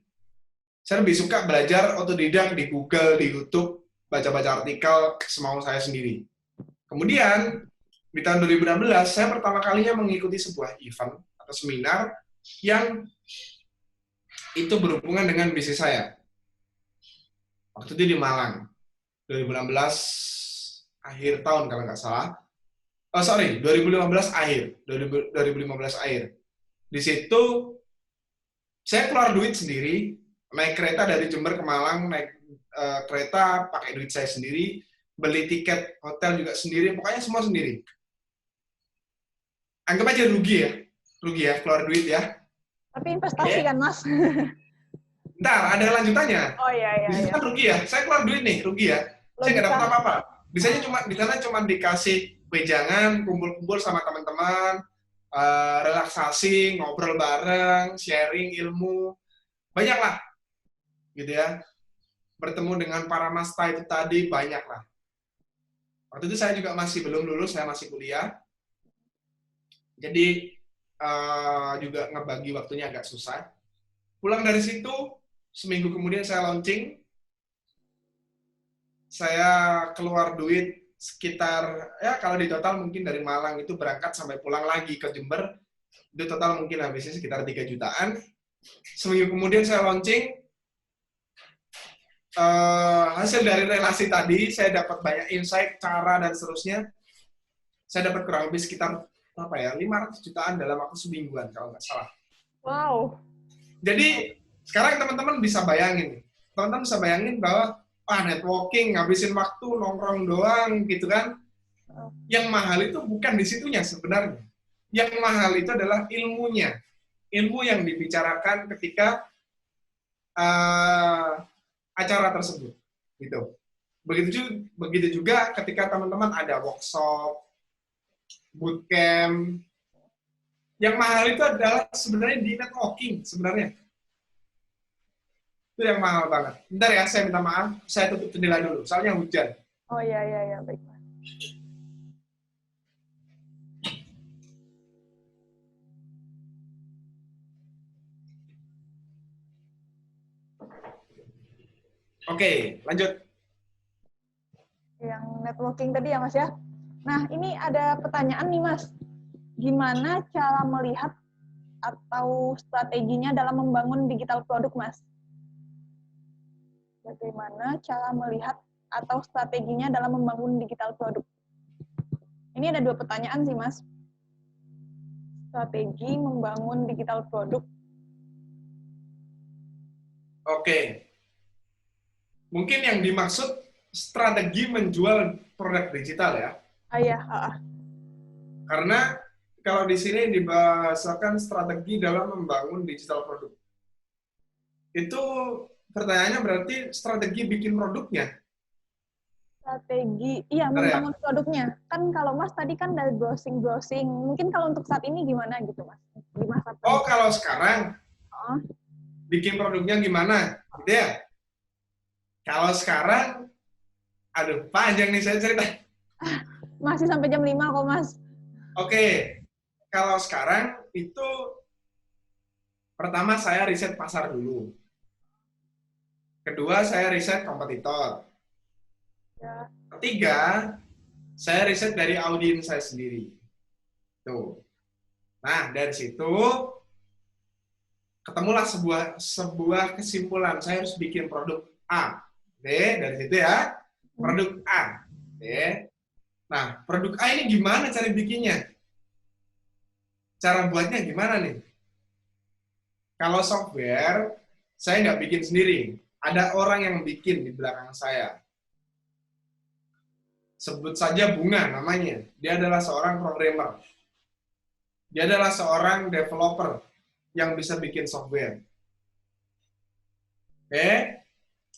Saya lebih suka belajar otodidak di Google, di YouTube, baca-baca artikel semau saya sendiri. Kemudian di tahun 2016 saya pertama kalinya mengikuti sebuah event atau seminar yang itu berhubungan dengan bisnis saya. Waktu itu di Malang, 2016 akhir tahun kalau nggak salah. 2015 akhir, 2015 akhir. Di situ saya keluar duit sendiri, naik kereta dari Jember ke Malang, naik kereta pakai duit saya sendiri, beli tiket hotel juga sendiri, pokoknya semua sendiri. Anggap aja rugi ya, keluar duit ya. Tapi investasi kan, Mas? Ntar, ada lanjutannya. Oh iya. Di sana rugi ya, saya keluar duit nih, rugi ya. Saya nggak dapat apa-apa. Di sana cuma dikasih wejangan, kumpul-kumpul sama teman-teman, relaksasi, ngobrol bareng, sharing ilmu, banyak lah, gitu ya. Bertemu dengan para masta itu tadi, banyak lah. Waktu itu saya juga masih belum lulus, saya masih kuliah. Jadi juga ngebagi waktunya agak susah. Pulang dari situ, seminggu kemudian saya launching. Saya keluar duit sekitar, ya kalau di total mungkin dari Malang itu berangkat sampai pulang lagi ke Jember, itu total mungkin habisnya sekitar 3 jutaan. Seminggu kemudian saya launching, hasil dari relasi tadi, saya dapat banyak insight, cara, dan seterusnya. Saya dapat kurang lebih sekitar 500 jutaan dalam waktu semingguan, kalau nggak salah. Wow. Jadi, sekarang teman-teman bisa bayangin. Teman-teman bisa bayangin bahwa, networking, ngabisin waktu, nongkrong doang, gitu kan. Yang mahal itu bukan di situnya sebenarnya. Yang mahal itu adalah ilmunya. Ilmu yang dibicarakan ketika acara tersebut, gitu. Begitu juga ketika teman-teman ada workshop, bootcamp. Yang mahal itu adalah sebenarnya di networking sebenarnya. Itu yang mahal banget. Bentar ya, saya minta maaf, saya tutup jendela dulu, soalnya hujan. Oh iya, baik. Oke, lanjut. Yang networking tadi ya Mas ya. Nah ini ada pertanyaan nih Mas. Gimana cara melihat atau strateginya dalam membangun digital produk Mas? Bagaimana cara melihat atau strateginya dalam membangun digital produk? Ini ada 2 pertanyaan sih Mas. Strategi membangun digital produk. Oke. Mungkin yang dimaksud strategi menjual produk digital ya. Iya. Karena kalau di sini dibahasakan strategi dalam membangun digital produk. Itu pertanyaannya berarti strategi bikin produknya. Strategi, iya membangun produknya. Kan kalau Mas tadi kan dari browsing. Mungkin kalau untuk saat ini gimana gitu Mas? Di masa kalau sekarang bikin produknya gimana? Gitu ya? Kalau sekarang, aduh panjang nih saya cerita. Masih sampai jam 5 kok Mas. Oke, kalau sekarang itu pertama saya riset pasar dulu. Kedua saya riset kompetitor. Ya. Ketiga, saya riset dari audiens saya sendiri. Tuh. Nah, dari situ ketemulah sebuah kesimpulan. Saya harus bikin produk A. Oke, dari situ ya. Produk A. Oke. Nah, produk A ini gimana cara bikinnya? Cara buatnya gimana nih? Kalau software, saya nggak bikin sendiri. Ada orang yang bikin di belakang saya. Sebut saja Bunga namanya. Dia adalah seorang programmer. Dia adalah seorang developer yang bisa bikin software. Oke?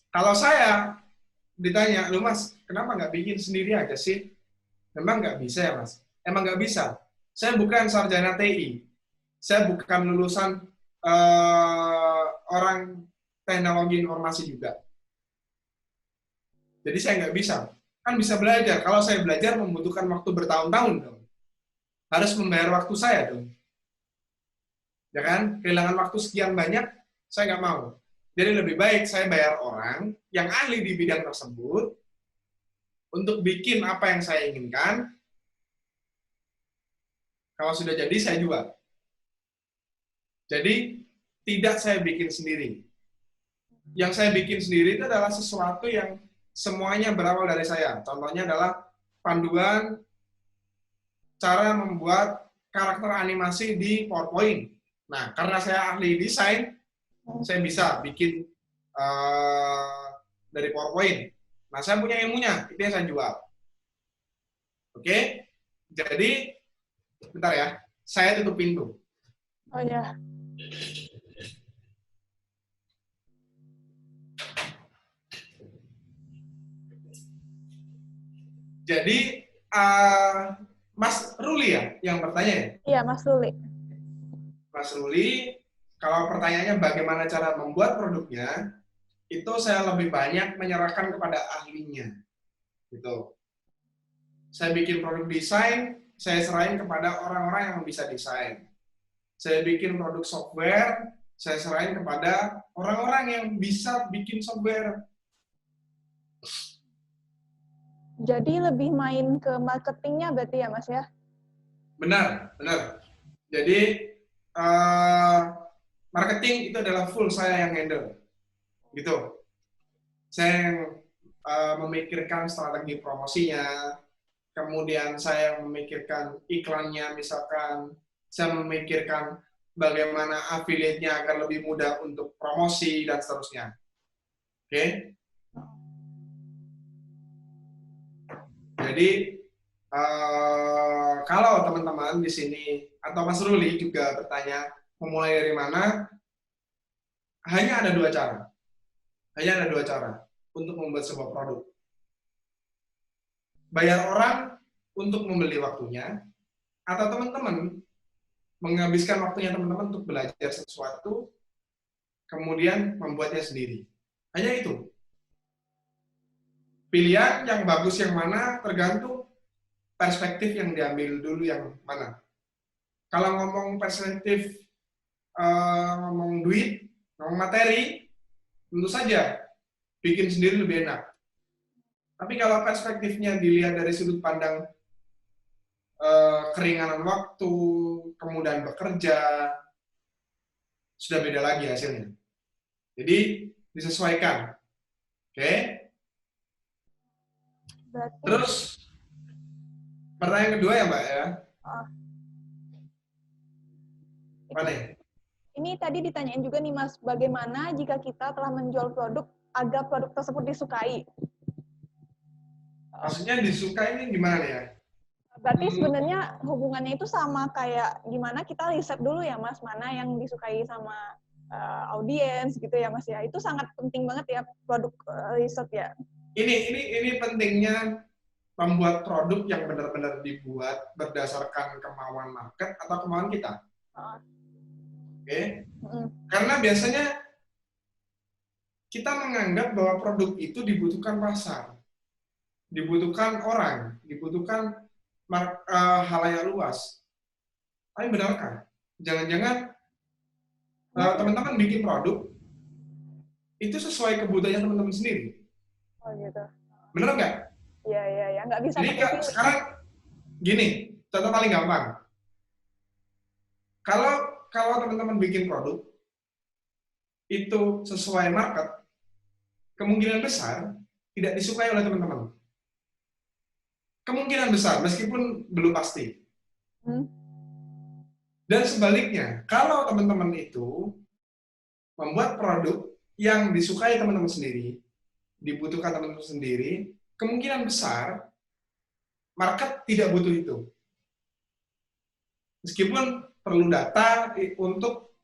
Kalau saya ditanya, lu Mas, kenapa nggak bikin sendiri aja sih? Memang nggak bisa ya Mas? Emang nggak bisa. Saya bukan sarjana TI. Saya bukan lulusan orang teknologi informasi juga. Jadi saya nggak bisa. Kan bisa belajar. Kalau saya belajar membutuhkan waktu bertahun-tahun dong. Harus membayar waktu saya dong. Ya kan? Kehilangan waktu sekian banyak, saya nggak mau. Jadi lebih baik saya bayar orang yang ahli di bidang tersebut untuk bikin apa yang saya inginkan. Kalau sudah jadi, saya jual. Jadi, tidak saya bikin sendiri. Yang saya bikin sendiri itu adalah sesuatu yang semuanya berawal dari saya. Contohnya adalah panduan cara membuat karakter animasi di PowerPoint. Nah, karena saya ahli desain, saya bisa bikin dari PowerPoint. Nah, saya punya ilmunya, itu yang saya jual. Oke? Jadi, bentar ya, saya tutup pintu. Oh ya. Jadi, Mas Ruli ya yang bertanya ya? Iya, Mas Ruli. Mas Ruli, kalau pertanyaannya bagaimana cara membuat produknya, itu saya lebih banyak menyerahkan kepada ahlinya. Gitu. Saya bikin produk desain, saya serahin kepada orang-orang yang bisa desain. Saya bikin produk software, saya serahin kepada orang-orang yang bisa bikin software. Jadi lebih main ke marketingnya berarti ya Mas ya? Benar, benar. Jadi marketing itu adalah full saya yang handle. Gitu. saya yang memikirkan strategi promosinya, kemudian saya yang memikirkan iklannya, misalkan saya memikirkan bagaimana affiliate-nya agar lebih mudah untuk promosi dan seterusnya. Oke? Jadi kalau teman-teman di sini atau Mas Ruli juga bertanya memulai dari mana, hanya ada dua cara. Hanya ada dua cara untuk membuat sebuah produk. Bayar orang untuk membeli waktunya, atau teman-teman menghabiskan waktunya teman-teman untuk belajar sesuatu, kemudian membuatnya sendiri. Hanya itu. Pilihan yang bagus yang mana tergantung perspektif yang diambil dulu yang mana. Kalau ngomong perspektif, ngomong duit, ngomong materi, tentu saja bikin sendiri lebih enak. Tapi kalau perspektifnya dilihat dari sudut pandang keringanan waktu, kemudahan bekerja, sudah beda lagi hasilnya. Jadi disesuaikan. Oke? Berarti, Terus pertanyaan kedua ya Mbak ya? Mana ya? ini tadi ditanyain juga nih Mas, bagaimana jika kita telah menjual produk agar produk tersebut disukai? Maksudnya disukai ini gimana ya? Berarti sebenarnya hubungannya itu sama kayak gimana kita riset dulu ya Mas, mana yang disukai sama audiens gitu ya Mas ya. Itu sangat penting banget ya produk riset ya. Ini pentingnya membuat produk yang benar-benar dibuat berdasarkan kemauan market atau kemauan kita. Oke? Karena biasanya kita menganggap bahwa produk itu dibutuhkan pasar, dibutuhkan orang, dibutuhkan halayak luas. Tapi benarkah? Jangan-jangan teman-teman bikin produk itu sesuai kebutuhannya teman-teman sendiri. Oh gitu. Benar nggak? Iya. Nggak bisa Jadi pakai sekarang gini, contoh paling gampang. Kalau teman-teman bikin produk itu sesuai market, kemungkinan besar tidak disukai oleh teman-teman. Kemungkinan besar, meskipun belum pasti. Dan sebaliknya, kalau teman-teman itu membuat produk yang disukai teman-teman sendiri, dibutuhkan teman-teman sendiri, kemungkinan besar market tidak butuh itu. Meskipun perlu data untuk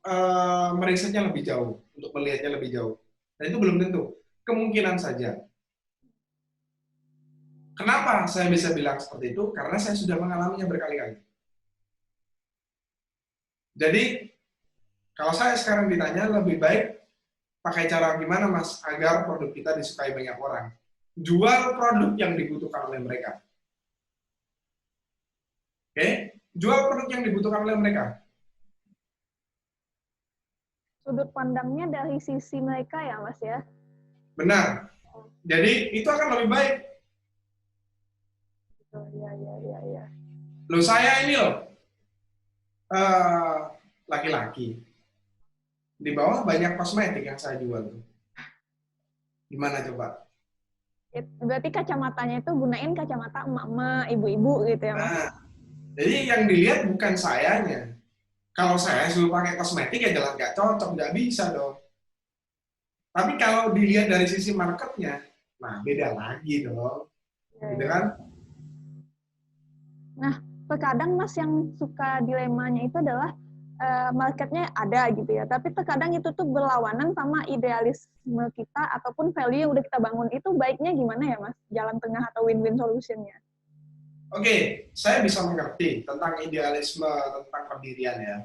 merisetnya lebih jauh, untuk melihatnya lebih jauh. Dan itu belum tentu. Kemungkinan saja. Kenapa saya bisa bilang seperti itu? Karena saya sudah mengalaminya berkali-kali. Jadi, kalau saya sekarang ditanya, lebih baik pakai cara gimana, Mas, agar produk kita disukai banyak orang. Jual produk yang dibutuhkan oleh mereka. Oke? Jual produk yang dibutuhkan oleh mereka. Sudut pandangnya dari sisi mereka ya, Mas ya? Benar. Jadi, itu akan lebih baik. Iya. Loh, saya ini loh, laki-laki. Di bawah banyak kosmetik yang saya jual. Gimana coba? Berarti kacamatanya itu gunain kacamata emak-emak, ibu-ibu gitu ya, Mas? Nah, jadi yang dilihat bukan sayanya. Kalau saya suruh pakai kosmetik ya jelas nggak cocok, nggak bisa dong. Tapi kalau dilihat dari sisi marketnya, nah beda lagi dong. Gitu kan? Nah, terkadang Mas yang suka dilemanya itu adalah marketnya ada gitu ya, tapi terkadang itu tuh berlawanan sama idealisme kita ataupun value yang udah kita bangun. Itu baiknya gimana ya Mas? Jalan tengah atau win-win solution-nya? Oke, saya bisa mengerti tentang idealisme, tentang pendirian ya.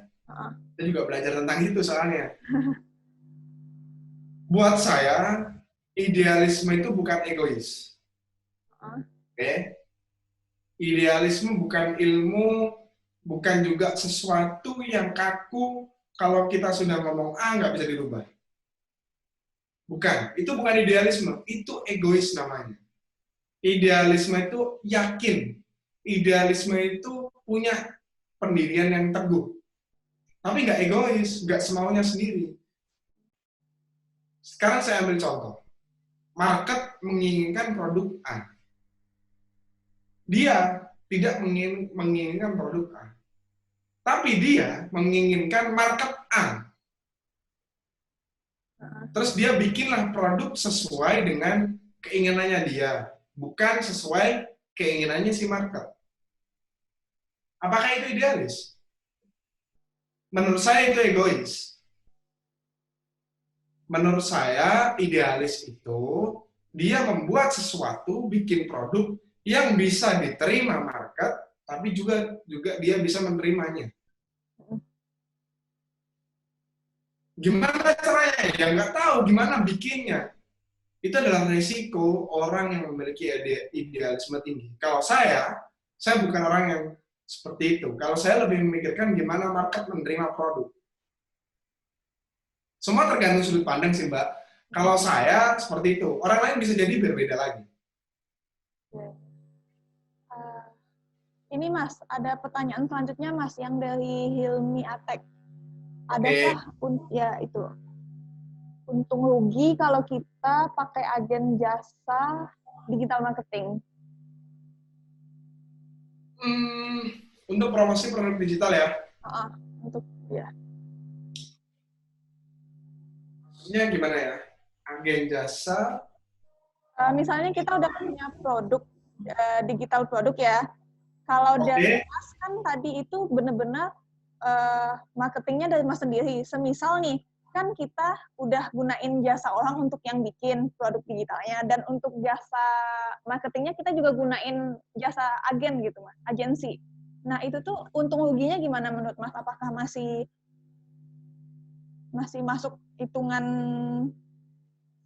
Saya juga belajar tentang itu soalnya. Buat saya, idealisme itu bukan egois. Oke? Idealisme bukan ilmu, bukan juga sesuatu yang kaku, kalau kita sudah ngomong A nggak bisa dirubah. Bukan, itu bukan idealisme, itu egois namanya. Idealisme itu yakin, idealisme itu punya pendirian yang teguh. Tapi nggak egois, nggak semaunya sendiri. Sekarang saya ambil contoh. market menginginkan produk A. Dia tidak menginginkan produk A. Tapi dia menginginkan market A. Terus dia bikinlah produk sesuai dengan keinginannya dia, bukan sesuai keinginannya si market. Apakah itu idealis? Menurut saya itu egois. Menurut saya idealis itu dia membuat sesuatu, bikin produk yang bisa diterima market, tapi juga dia bisa menerimanya. Gimana caranya? Ya nggak tahu gimana bikinnya. Itu adalah resiko orang yang memiliki idealisme tinggi. Kalau saya bukan orang yang seperti itu. Kalau saya lebih memikirkan gimana market menerima produk. Semua tergantung sudut pandang sih, Mbak. Kalau saya seperti itu, orang lain bisa jadi berbeda lagi. Ini Mas, ada pertanyaan selanjutnya Mas, yang dari Hilmi Atek. Adakah ya itu untung rugi kalau kita pakai agen jasa digital marketing? Untuk promosi produk digital ya? Untuk ya. Maksudnya gimana ya? Agen jasa? Misalnya kita udah punya produk, digital produk ya. Kalau dari Mas kan tadi itu benar-benar marketingnya dari Mas sendiri. Semisal nih, kan kita udah gunain jasa orang untuk yang bikin produk digitalnya, dan untuk jasa marketingnya kita juga gunain jasa agen gitu Mas, agensi. Nah itu tuh untung ruginya gimana menurut Mas? Apakah masih masuk hitungan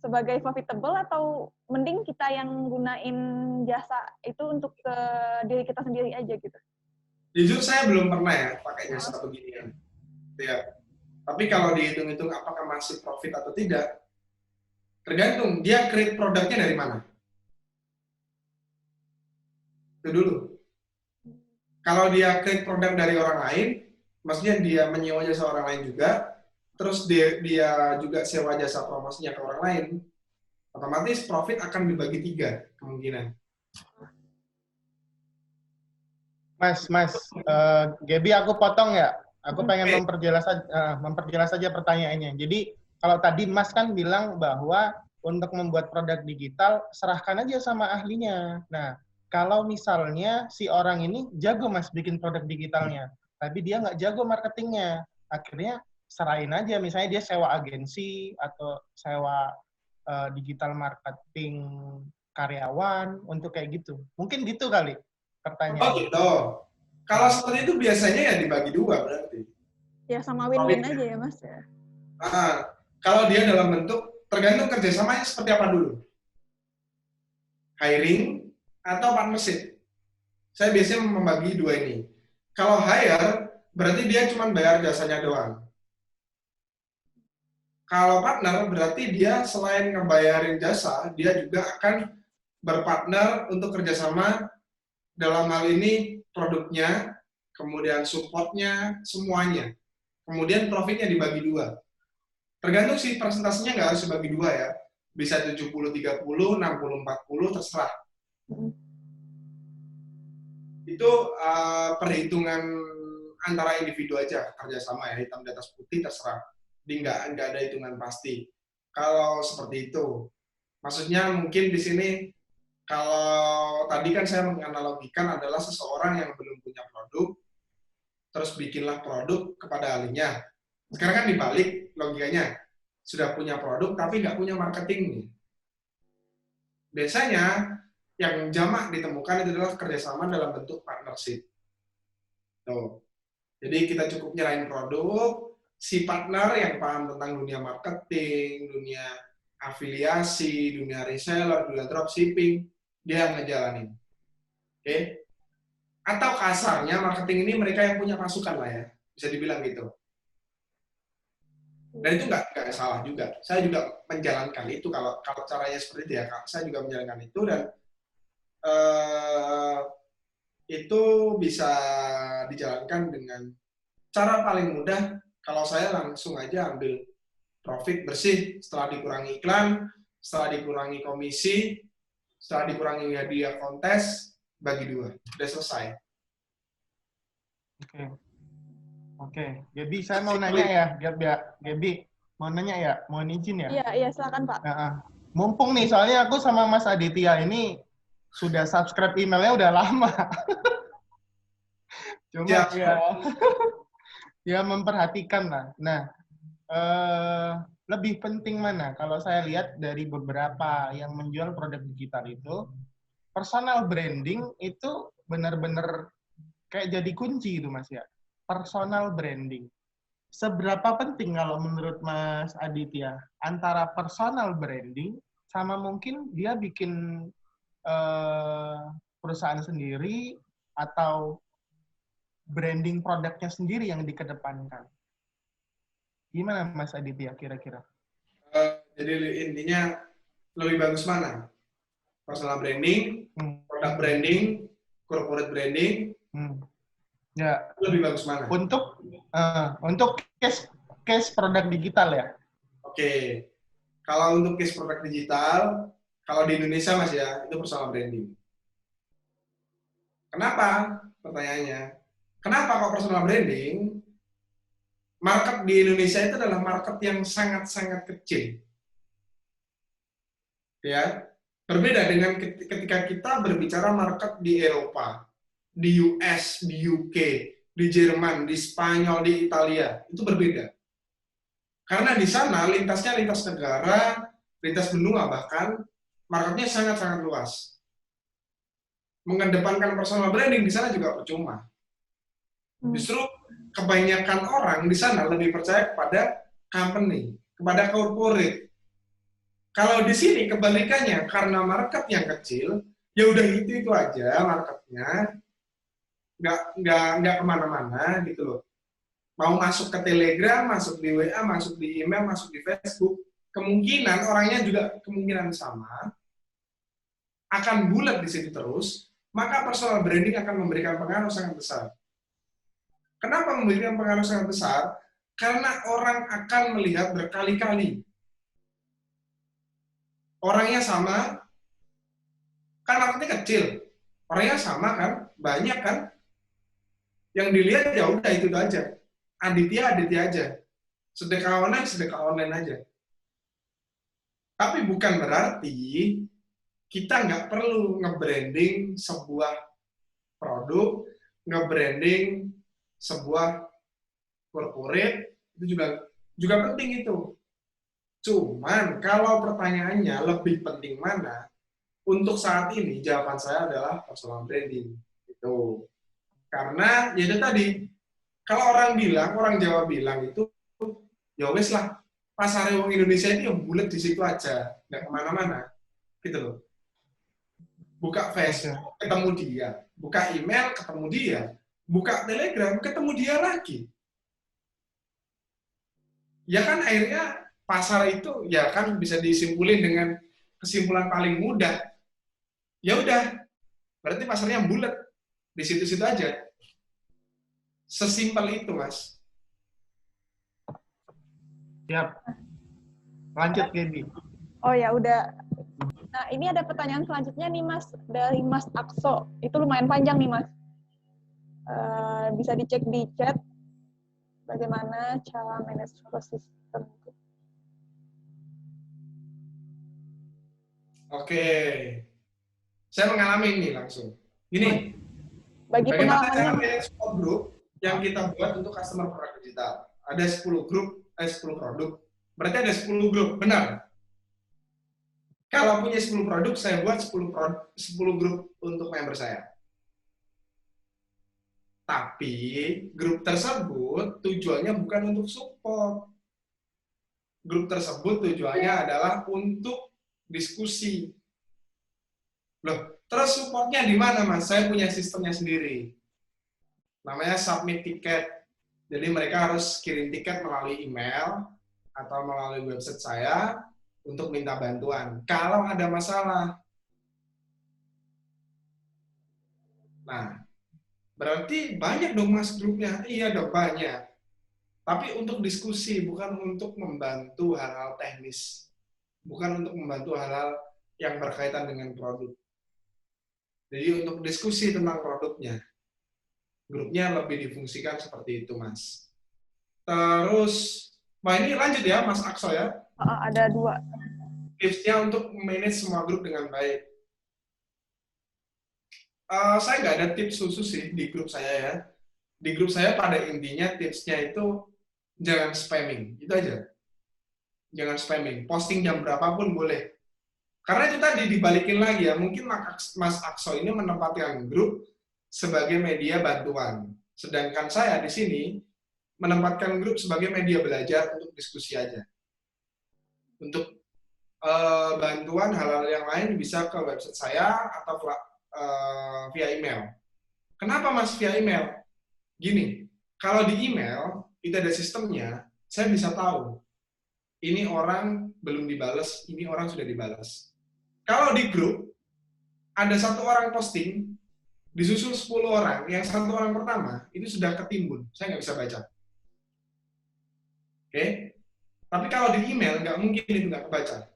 sebagai profitable, atau mending kita yang gunain jasa itu untuk ke diri kita sendiri aja gitu? Jujur saya belum pernah ya pakai jasa beginian. Ya. Tapi kalau dihitung-hitung apakah masih profit atau tidak, tergantung dia create produknya dari mana. Itu dulu. Kalau dia create produk dari orang lain, maksudnya dia menyewa jasa orang lain juga, terus dia juga sewa jasa promosinya ke orang lain, otomatis profit akan dibagi 3 kemungkinan. Mas, Gaby aku potong ya. Aku pengen memperjelas saja pertanyaannya. Jadi kalau tadi Mas kan bilang bahwa untuk membuat produk digital serahkan aja sama ahlinya. Nah, kalau misalnya si orang ini jago Mas bikin produk digitalnya, tapi dia nggak jago marketingnya, akhirnya serahin aja. Misalnya dia sewa agensi atau sewa digital marketing karyawan untuk kayak gitu. Mungkin gitu kali pertanyaan. Oh gitu. Kalau seperti itu biasanya ya dibagi 2 berarti. Ya sama win-win aja ya Mas ya. Kalau dia dalam bentuk tergantung kerjasamanya seperti apa dulu. Hiring atau partnership. Saya biasanya membagi 2 ini. Kalau hire berarti dia cuma bayar jasanya doang. Kalau partner berarti dia selain ngebayarin jasa, dia juga akan berpartner untuk kerjasama. Dalam hal ini produknya, kemudian supportnya, semuanya. Kemudian profitnya dibagi 2. Tergantung sih persentasenya nggak harus dibagi 2 ya. Bisa 70-30, 60-40, terserah. Itu perhitungan antara individu aja, kerjasama ya, hitam di atas putih terserah. Jadi nggak ada hitungan pasti. Kalau seperti itu. Maksudnya mungkin di sini kalau tadi kan saya menganalogikan adalah seseorang yang belum punya produk, terus bikinlah produk kepada ahlinya. Sekarang kan dibalik logikanya, sudah punya produk tapi nggak punya marketing. Biasanya yang jamak ditemukan itu adalah kerjasama dalam bentuk partnership. Tuh. Jadi kita cukup nyerahin produk, si partner yang paham tentang dunia marketing, dunia afiliasi, dunia reseller, dunia dropshipping, dia yang ngejalanin. Oke? Atau kasarnya marketing ini mereka yang punya pasukan lah ya. Bisa dibilang gitu. Dan itu nggak salah juga. Saya juga menjalankan itu kalau caranya seperti itu ya. Saya juga menjalankan itu, dan itu bisa dijalankan dengan cara paling mudah. Kalau saya langsung aja ambil profit bersih setelah dikurangi iklan, setelah dikurangi komisi, setelah dikurangi hadiah kontes, bagi 2. Udah selesai. Oke. Oke. Gaby, saya mau nanya ya, Gaby. Mau nanya ya, mohon izin ya. Iya, silakan Pak. Nah, mumpung nih, soalnya aku sama Mas Aditya ini sudah subscribe emailnya udah lama. Cuma ya, ya memperhatikan lah. Nah, lebih penting mana? Kalau saya lihat dari beberapa yang menjual produk digital itu, personal branding itu benar-benar kayak jadi kunci itu, Mas ya. Personal branding. Seberapa penting kalau menurut Mas Aditya antara personal branding sama mungkin dia bikin perusahaan sendiri atau branding produknya sendiri yang dikedepankan? Gimana Mas Aditya kira-kira? Jadi intinya lebih bagus mana? Personal branding, product branding, corporate branding. Ya. Lebih bagus mana? Untuk case produk digital ya. Oke. Kalau untuk case produk digital, kalau di Indonesia Mas ya, itu personal branding. Kenapa? Pertanyaannya. Kenapa kok personal branding? Market di Indonesia itu adalah market yang sangat-sangat kecil. Ya. Berbeda dengan ketika kita berbicara market di Eropa, di US, di UK, di Jerman, di Spanyol, di Italia, itu berbeda. Karena di sana lintasnya lintas negara, lintas benua bahkan, marketnya sangat-sangat luas. Mengedepankan personal branding di sana juga percuma. Justru kebanyakan orang di sana lebih percaya kepada company, kepada corporate. Kalau di sini kebalikannya, karena market yang kecil, ya udah itu aja marketnya, nggak kemana-mana gitu loh. Mau masuk ke Telegram, masuk di WA, masuk di email, masuk di Facebook, kemungkinan orangnya juga kemungkinan sama, akan bulat di sini terus, maka personal branding akan memberikan pengaruh sangat besar. Kenapa memberikan pengaruh sangat besar? Karena orang akan melihat berkali-kali. Orangnya sama, kan marketnya kecil. Orangnya sama kan, banyak kan. Yang dilihat ya udah itu aja. Aditya aja. Sedekah online aja. Tapi bukan berarti kita nggak perlu nge-branding sebuah produk, nge-branding sebuah corporate, itu juga penting itu. Cuman kalau pertanyaannya lebih penting mana, untuk saat ini jawaban saya adalah personal branding. Itu. Karena ya itu tadi, kalau orang Jawa bilang itu, ya wes lah, pasar wong Indonesia itu yang bulat di situ aja, nggak kemana-mana, gitu loh. Buka Facebook, ketemu dia. Buka email, ketemu dia. Buka Telegram, ketemu dia lagi. Ya kan akhirnya pasar itu ya kan bisa disimpulin dengan kesimpulan paling mudah. Ya udah, berarti pasarnya bulat di situ-situ aja. Sesimpel itu, Mas. Siap. Lanjut, Gaby. Oh ya, udah. Nah, ini ada pertanyaan selanjutnya nih, Mas. Dari Mas Akso. Itu lumayan panjang nih, Mas. Bisa dicek di chat. Bagaimana cara manage ekosistem. Oke. Saya mengalami ini langsung. Gini. Bagaimana cara manage grup yang kita buat untuk customer produk digital? Ada 10 produk. Berarti ada 10 grup, benar? Kalau punya 10 produk, saya buat 10 grup untuk member saya. Tapi grup tersebut tujuannya bukan untuk support. Grup tersebut tujuannya adalah untuk diskusi. Loh, terus supportnya di mana, Mas? Saya punya sistemnya sendiri. Namanya submit tiket. Jadi mereka harus kirim tiket melalui email atau melalui website saya untuk minta bantuan. Kalau ada masalah. Nah, berarti banyak dong Mas grupnya. Iya dong, banyak. Tapi untuk diskusi, bukan untuk membantu hal-hal teknis. bukan untuk membantu hal-hal yang berkaitan dengan produk. Jadi untuk diskusi tentang produknya, grupnya lebih difungsikan seperti itu, Mas. Terus, nah ini lanjut ya, Mas Akso ya. Ada 2. Tipsnya untuk manage semua grup dengan baik. Saya nggak ada tips khusus sih di grup saya ya. Di grup saya pada intinya tipsnya itu jangan spamming, itu aja. Jangan spamming, posting jam berapapun boleh. Karena itu tadi dibalikin lagi ya, mungkin Mas Akso ini menempatkan grup sebagai media bantuan. Sedangkan saya di sini menempatkan grup sebagai media belajar untuk diskusi aja. Untuk bantuan hal-hal yang lain bisa ke website saya atau via email. Kenapa Mas via email? Gini, kalau di email itu ada sistemnya, saya bisa tahu ini orang belum dibalas, ini orang sudah dibalas. Kalau di grup, ada 1 orang posting, disusul 10 orang, yang 1 orang pertama, itu sudah ketimbun, saya nggak bisa baca. Oke? Tapi kalau di email, nggak mungkin itu nggak kebaca.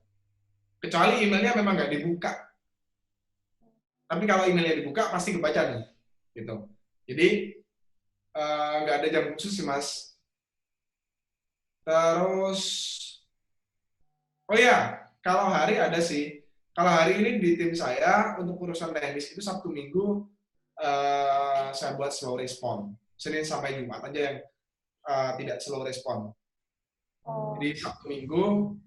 Kecuali emailnya memang nggak dibuka. Tapi kalau emailnya dibuka, pasti kebaca nih. Gitu. Jadi, nggak ada jam khusus sih, Mas. Terus, oh ya, kalau hari ada sih. Kalau hari ini di tim saya, untuk urusan teknis itu Sabtu Minggu, saya buat slow respon. Senin sampai Jumat aja yang tidak slow respon. Jadi Sabtu Minggu,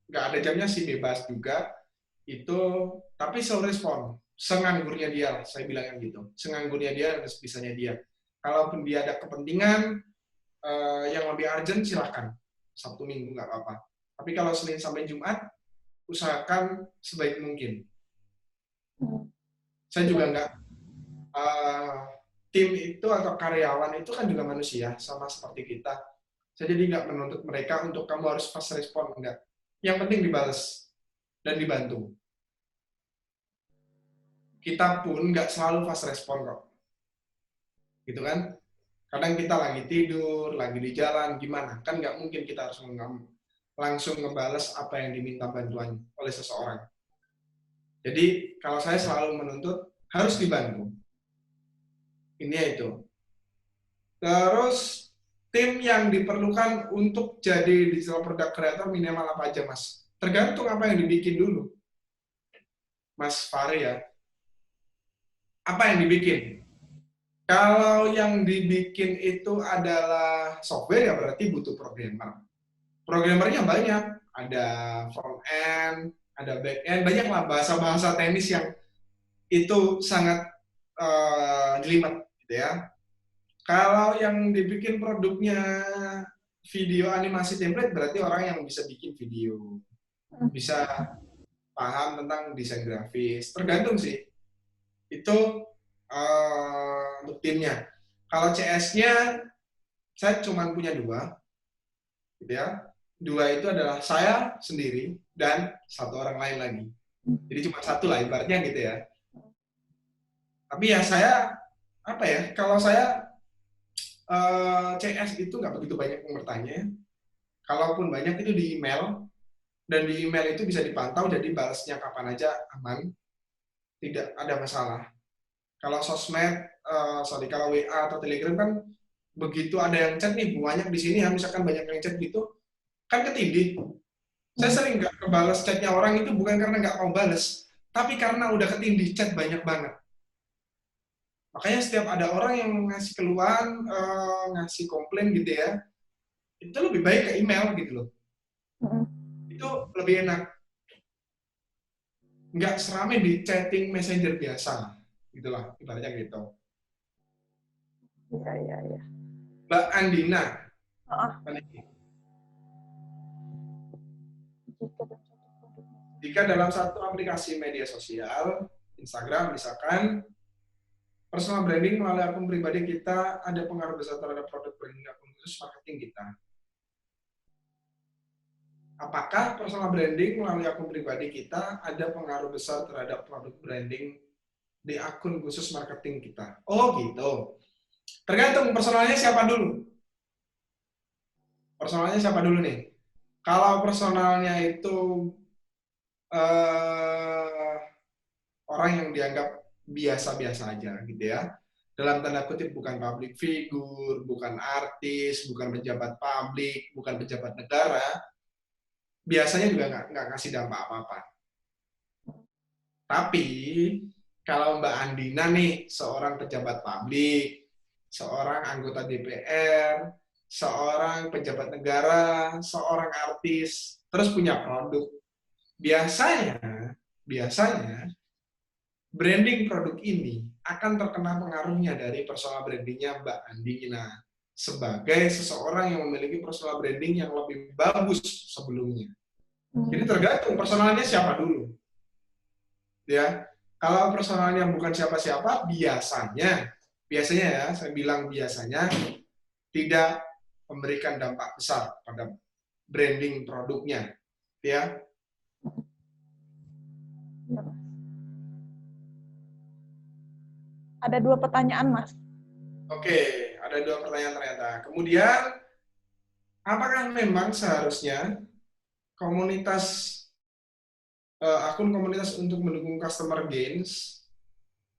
nggak ada jamnya sih, bebas juga. Itu, tapi slow respon. Senganggurnya dia, saya bilangnya gitu. Senganggurnya dia, bisanya dia. Kalaupun dia ada kepentingan yang lebih urgent, silahkan. Sabtu Minggu nggak apa-apa. Tapi kalau Senin sampai Jumat, usahakan sebaik mungkin. Saya juga nggak, tim itu atau karyawan itu kan juga manusia, sama seperti kita. Saya jadi nggak menuntut mereka untuk kamu harus fast respon, enggak. Yang penting dibalas dan dibantu. Kita pun nggak selalu fast respon kok. Gitu kan? Kadang kita lagi tidur, lagi di jalan, gimana? Kan nggak mungkin kita harus langsung ngebales apa yang diminta bantuan oleh seseorang. Jadi, kalau saya selalu menuntut, harus dibantu. Ini itu. Terus, tim yang diperlukan untuk jadi digital product creator minimal apa aja, Mas? Tergantung apa yang dibikin dulu. Mas Fahri ya. Apa yang dibikin? Kalau yang dibikin itu adalah software, ya berarti butuh programmer. Programmernya banyak. Ada front end, ada back end, banyak lah bahasa-bahasa teknis yang itu sangat jelimet, gitu ya. Kalau yang dibikin produknya video animasi template, berarti orang yang bisa bikin video, bisa paham tentang desain grafis. Tergantung sih. Itu untuk timnya. Kalau CS-nya, saya cuma punya 2, gitu ya. 2 itu adalah saya sendiri dan 1 orang lain lagi. Jadi cuma 1 lah ibaratnya gitu ya. Tapi ya saya, apa ya, kalau saya CS itu nggak begitu banyak yang bertanya. Kalaupun banyak itu di email, dan di email itu bisa dipantau, jadi balasnya kapan aja aman, tidak ada masalah. Kalau sosmed, kalau WA atau Telegram kan begitu ada yang chat nih, banyak di sini ya, misalkan banyak yang chat gitu, kan ketindih. Saya sering nggak kebalas chatnya orang itu bukan karena nggak mau balas, tapi karena udah ketindih chat banyak banget. Makanya setiap ada orang yang ngasih keluhan, ngasih komplain gitu ya, itu lebih baik ke email gitu loh. Itu lebih enak. Nggak serame di chatting messenger biasa, gitulah ibaratnya gitu. Iya. Mbak Andina. Jika dalam satu aplikasi media sosial, Instagram misalkan, personal branding melalui akun pribadi kita ada pengaruh besar terhadap produk branding akun khusus marketing kita. Apakah personal branding melalui akun pribadi kita ada pengaruh besar terhadap produk branding di akun khusus marketing kita? Oh gitu. Tergantung personalnya siapa dulu. Personalnya siapa dulu nih? Kalau personalnya itu eh, orang yang dianggap biasa-biasa aja gitu ya. Dalam tanda kutip bukan public figure, bukan artis, bukan pejabat publik, bukan pejabat negara, biasanya juga nggak ngasih dampak apa-apa. Tapi kalau Mbak Andina nih, seorang pejabat publik, seorang anggota DPR, seorang pejabat negara, seorang artis, terus punya produk, biasanya branding produk ini akan terkena pengaruhnya dari personal brandingnya Mbak Andina sebagai seseorang yang memiliki personal branding yang lebih bagus sebelumnya. Jadi tergantung personalnya siapa dulu. Ya, kalau personalnya bukan siapa-siapa, biasanya ya, saya bilang biasanya tidak memberikan dampak besar pada branding produknya, ya. Ada 2 pertanyaan, Mas. Oke, ada 2 pertanyaan ternyata. Kemudian, apakah memang seharusnya akun komunitas untuk mendukung customer gains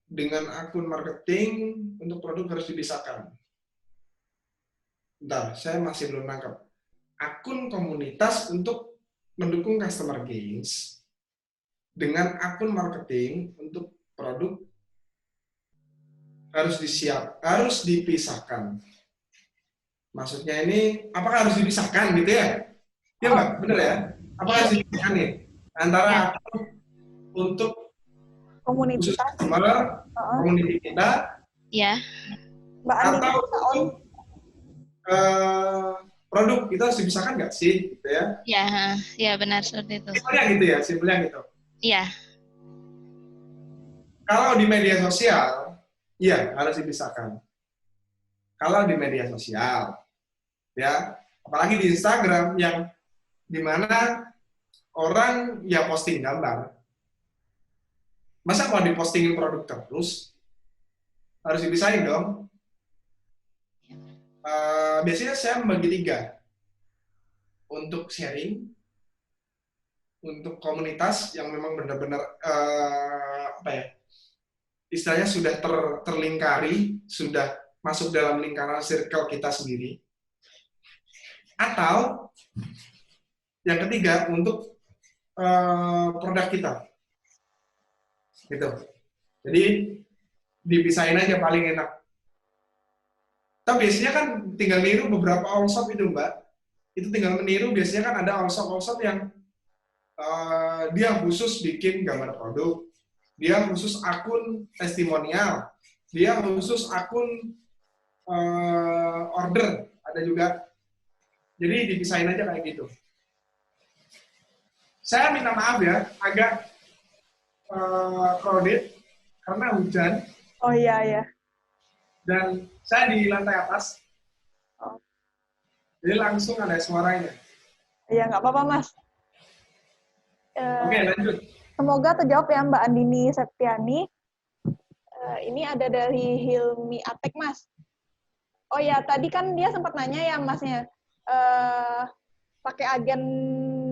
dengan akun marketing untuk produk harus dipisahkan? Bentar, saya masih belum nangkep. Akun komunitas untuk mendukung customer gains dengan akun marketing untuk produk harus dipisahkan. Maksudnya ini apakah harus dipisahkan gitu ya? Iya Mbak, benar ya? Apakah harus dipisahkan nih antara akun untuk Komunitas customer, community kita, Ya. Mbak Andina atau untuk produk kita harus dipisahkan nggak sih, gitu ya? Ya benar seperti itu. Simpelnya gitu ya, simpelnya gitu. Iya. Kalau di media sosial, iya harus dipisahkan. Kalau di media sosial, ya, apalagi di Instagram yang dimana orang ya posting gambar, masa mau dipostingin produk terus, harus dipisahin dong. Biasanya saya membagi 3 untuk sharing, untuk komunitas yang memang benar-benar apa ya, istilahnya sudah terlingkari, sudah masuk dalam lingkaran circle kita sendiri. Atau yang ketiga untuk produk kita, gitu. Jadi dipisahin aja paling enak. Tapi biasanya kan tinggal niru beberapa all shop itu Mbak. Itu tinggal meniru, biasanya kan ada all shop yang dia khusus bikin gambar produk, dia khusus akun testimonial, dia khusus akun order, ada juga. Jadi dipisahin aja kayak gitu. Saya minta maaf ya, agak crowded karena hujan. Oh iya ya. Dan saya di lantai atas. Jadi langsung ada suaranya. Iya, nggak apa-apa, Mas. Oke, lanjut. Semoga terjawab ya Mbak Andini Septiani. Ini ada dari Hilmi Atek, Mas. Oh ya, tadi kan dia sempat nanya ya, Masnya, pakai agen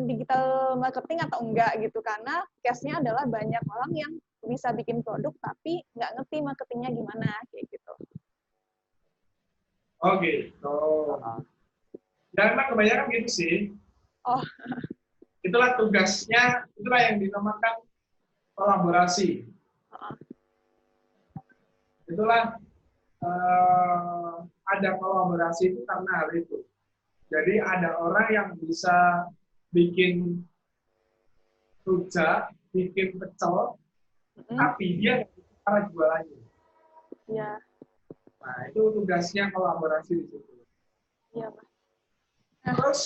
digital marketing atau enggak gitu, karena case-nya adalah banyak orang yang bisa bikin produk tapi nggak ngerti marketingnya gimana, kayak gitu. Oke, ya emang kebanyakan gitu sih. Oh. Itulah tugasnya, itulah yang dinamakan kolaborasi. Itulah ada kolaborasi itu karena hal itu. Jadi ada orang yang bisa bikin rujak, bikin pecel, tapi dia nggak bisa cara jualannya. Iya. Nah, itu tugasnya kolaborasi di situ. Iya, Mas. Terus,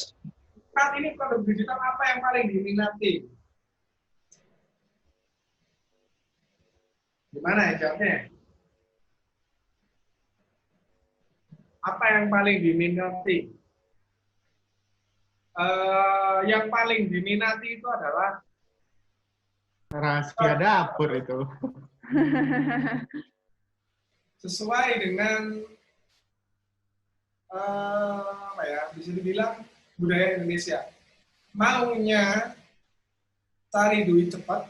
saat ini produk digital apa yang paling diminati? Gimana ya jawabnya? Apa yang paling diminati? Yang paling diminati itu adalah rahasia dapur itu. Sesuai dengan apa ya, bisa dibilang budaya Indonesia. maunya cari duit cepat,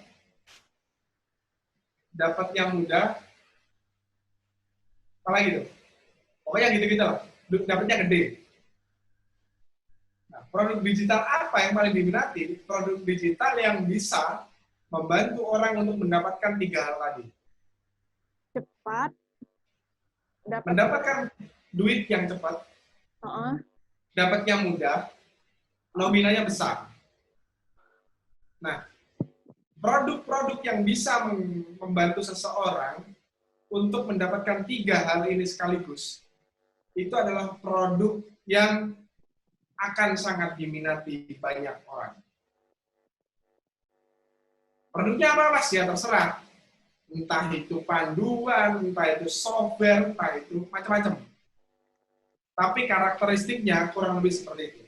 dapat yang mudah, apa lagi tuh? Pokoknya gitu-gitu lah. Dapatnya gede. Nah, produk digital apa yang paling diminati? Produk digital yang bisa membantu orang untuk mendapatkan 3 hal tadi. Cepat. Mendapatkan duit yang cepat, dapat yang mudah, nominalnya besar. Nah, produk-produk yang bisa membantu seseorang untuk mendapatkan 3 hal ini sekaligus, itu adalah produk yang akan sangat diminati banyak orang. Produknya apa mas? Ya terserah. Entah itu panduan, entah itu software, entah itu macam-macam. Tapi karakteristiknya kurang lebih seperti itu.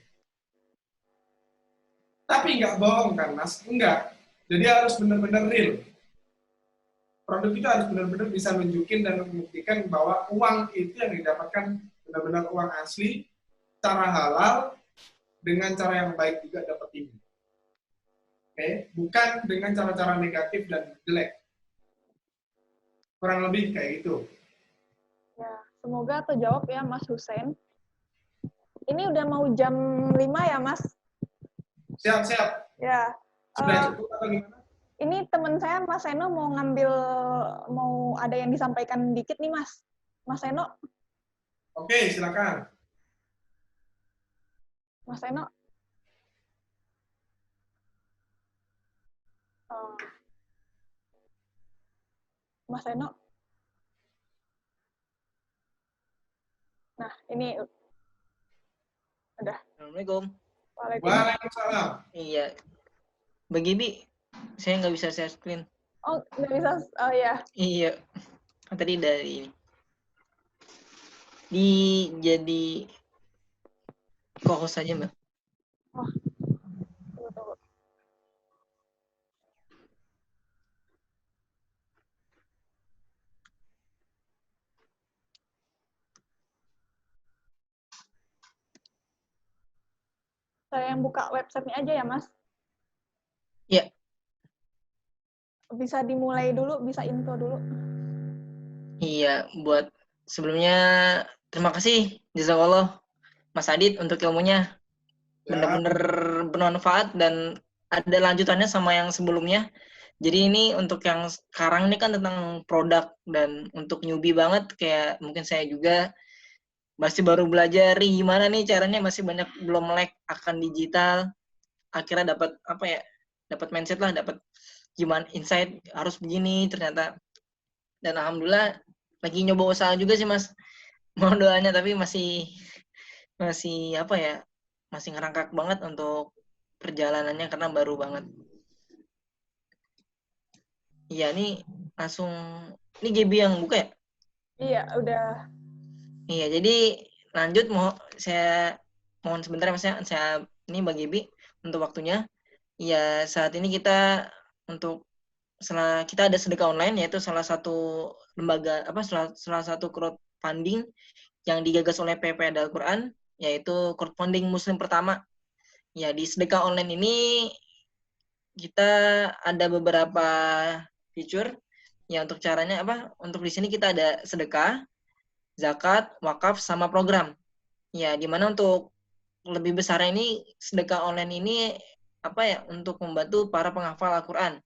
Tapi nggak bohong kan mas? Enggak. Jadi harus benar-benar real. Produk itu harus benar-benar bisa nunjukin dan membuktikan bahwa uang itu yang didapatkan benar-benar uang asli, cara halal, dengan cara yang baik juga dapat ini. Oke? Bukan dengan cara-cara negatif dan jelek. Kurang lebih kayak gitu. Ya, semoga terjawab ya Mas Hussein. Ini udah mau jam 5 ya Mas? Siap. Ya. Sudah cukup atau gimana? Ini teman saya Mas Seno mau ada yang disampaikan dikit nih Mas. Mas Seno. Oke, silakan. Mas Seno. Mas Seno. Nah, ini udah. Assalamualaikum. Waalaikumsalam. Iya. Bagi Bi, saya nggak bisa share screen. Oh, nggak bisa. Oh ya. Iya. Tadi dari ini. Jadi co-host saja, Mbak. Oh. Tunggu. Saya yang buka websitenya aja ya, Mas? Iya. Bisa dimulai dulu, bisa intro dulu. Iya, buat sebelumnya terima kasih jazakallah Mas Adit untuk ilmunya. Benar-benar bermanfaat dan ada lanjutannya sama yang sebelumnya. Jadi ini untuk yang sekarang ini kan tentang produk dan untuk newbie banget kayak mungkin saya juga masih baru belajar gimana nih caranya, masih banyak belum melek akan digital. Akhirnya dapat apa ya? Dapat mindset lah, dapat gimana insight harus begini ternyata. Dan alhamdulillah lagi nyoba usaha juga sih Mas. Mohon doanya tapi masih apa ya? Masih ngerangkak banget untuk perjalanannya karena baru banget. Iya, nih langsung ini Gaby yang buka ya? Iya, udah. Iya, jadi lanjut saya mohon sebentar Mas ya. Saya ini bagi Gaby untuk waktunya. Ya, saat ini kita kita ada sedekah online, yaitu salah satu lembaga salah satu crowdfunding yang digagas oleh PPA Al-Quran, yaitu crowdfunding Muslim pertama. Ya, di sedekah online ini kita ada beberapa fitur. Ya, untuk caranya untuk di sini kita ada sedekah, zakat, wakaf, sama program. Ya, dimana untuk lebih besarnya ini sedekah online ini untuk membantu para penghafal Al-Quran.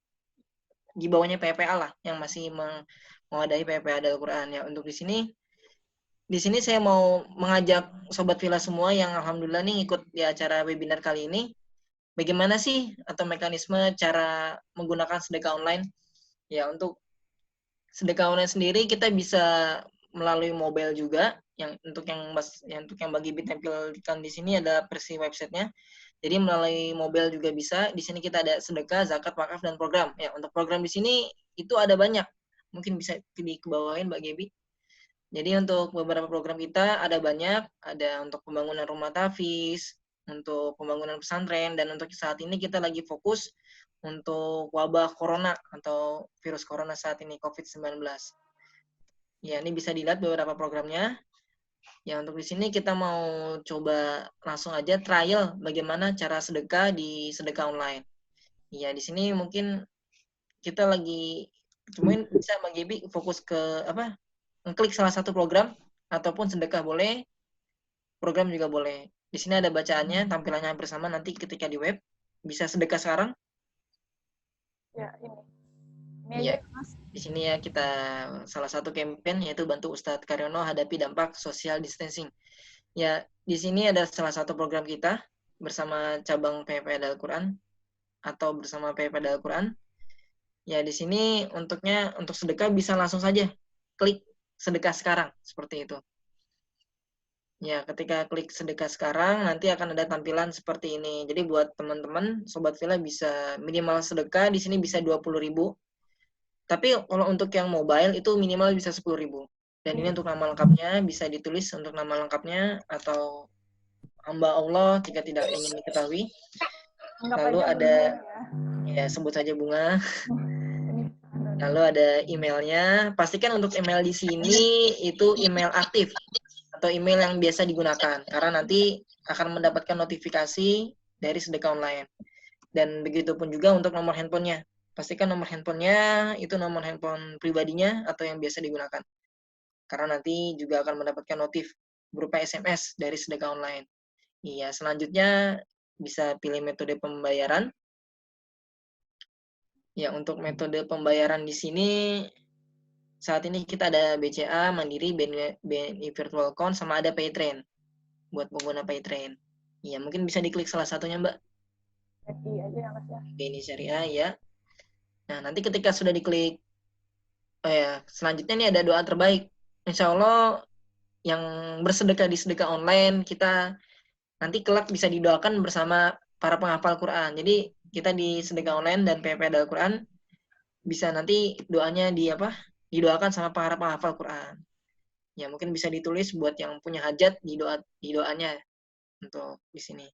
Di bawahnya PPA lah yang masih mewadahi PPA Al-Quran ya. Untuk di sini saya mau mengajak sobat Villa semua yang alhamdulillah nih ikut di acara webinar kali ini. Bagaimana sih atau mekanisme cara menggunakan sedekah online? Ya, untuk sedekah online sendiri kita bisa melalui mobile juga. Untuk yang bagi ditampilkan di sini ada versi websitenya. Jadi melalui mobile juga bisa. Di sini kita ada sedekah, zakat, wakaf, dan program. Ya, untuk program di sini itu ada banyak. Mungkin bisa dikebawain Mbak Gaby. Jadi untuk beberapa program kita ada banyak. Ada untuk pembangunan rumah tahfiz, untuk pembangunan pesantren, dan untuk saat ini kita lagi fokus untuk wabah corona atau virus corona saat ini, COVID-19. Ya, ini bisa dilihat beberapa programnya. Ya, untuk di sini kita mau coba langsung aja trial bagaimana cara sedekah di sedekah online. Ya, di sini mungkin kita lagi cuman bisa Bang Gibi fokus ke apa? Ngeklik salah satu program ataupun sedekah boleh, program juga boleh. Di sini ada bacaannya, tampilannya hampir sama nanti ketika di web. Bisa sedekah sekarang. Ya, ini. Ini Iya. aja, Mas. Di sini ya kita salah satu campaign yaitu bantu Ustadz Karyono hadapi dampak social distancing. Ya, di sini ada salah satu program kita bersama cabang PPP Al-Quran atau bersama PPP Al-Quran. Ya, di sini untuk sedekah bisa langsung saja klik sedekah sekarang seperti itu. Ya, ketika klik sedekah sekarang nanti akan ada tampilan seperti ini. Jadi buat teman-teman sobat Villa bisa minimal sedekah di sini bisa 20.000. Tapi kalau untuk yang mobile itu minimal bisa 10.000. Dan ini untuk nama lengkapnya bisa ditulis untuk nama lengkapnya atau hamba Allah jika tidak ingin diketahui. Anggap Lalu aja ada bunga ya. ya sebut saja bunga. Ini. Lalu ada emailnya. Pastikan untuk email di sini itu email aktif atau email yang biasa digunakan karena nanti akan mendapatkan notifikasi dari sedekah online. Dan begitu pun juga untuk nomor handphonenya. Pastikan nomor handphonenya itu nomor handphone pribadinya atau yang biasa digunakan. Karena nanti juga akan mendapatkan notif berupa SMS dari sedekah online. Iya, selanjutnya bisa pilih metode pembayaran. Ya, untuk metode pembayaran di sini saat ini kita ada BCA, Mandiri, BNI Virtual Account, sama ada Paytrain buat pengguna Paytrain. Iya, mungkin bisa diklik salah satunya, Mbak. BNI aja ya, Mas ya. BNI Syariah, ya. Nah, nanti ketika sudah diklik, selanjutnya ini ada doa terbaik. Insya Allah yang bersedekah di sedekah online, kita nanti kelak bisa didoakan bersama para penghafal Quran. Jadi kita di sedekah online dan PPP Al-Quran bisa nanti doanya didoakan sama para penghafal Quran. Ya mungkin bisa ditulis buat yang punya hajat di doanya untuk di sini.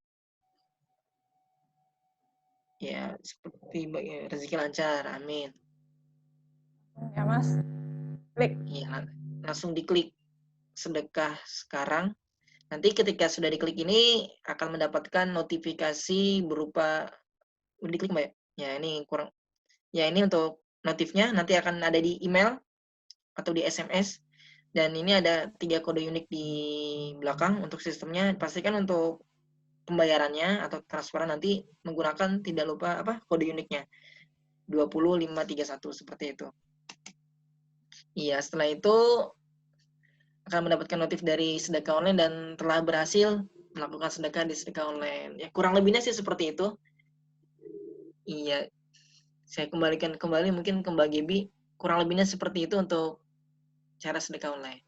Ya seperti rezeki lancar, amin. Ya, Mas. Klik. Ya, langsung diklik sedekah sekarang. Nanti ketika sudah diklik ini akan mendapatkan notifikasi berupa diklik Mbak. Ya ini kurang. Ya ini untuk notifnya nanti akan ada di email atau di SMS. Dan ini ada 3 kode unik di belakang untuk sistemnya. Pastikan untuk pembayarannya atau transferan nanti menggunakan tidak lupa kode uniknya. 20531 seperti itu. Iya, setelah itu akan mendapatkan notif dari sedekah online dan telah berhasil melakukan sedekah di sedekah online. Ya, kurang lebihnya sih seperti itu. Iya, saya kembalikan kembali mungkin ke Mbak Gebi. Kurang lebihnya seperti itu untuk cara sedekah online.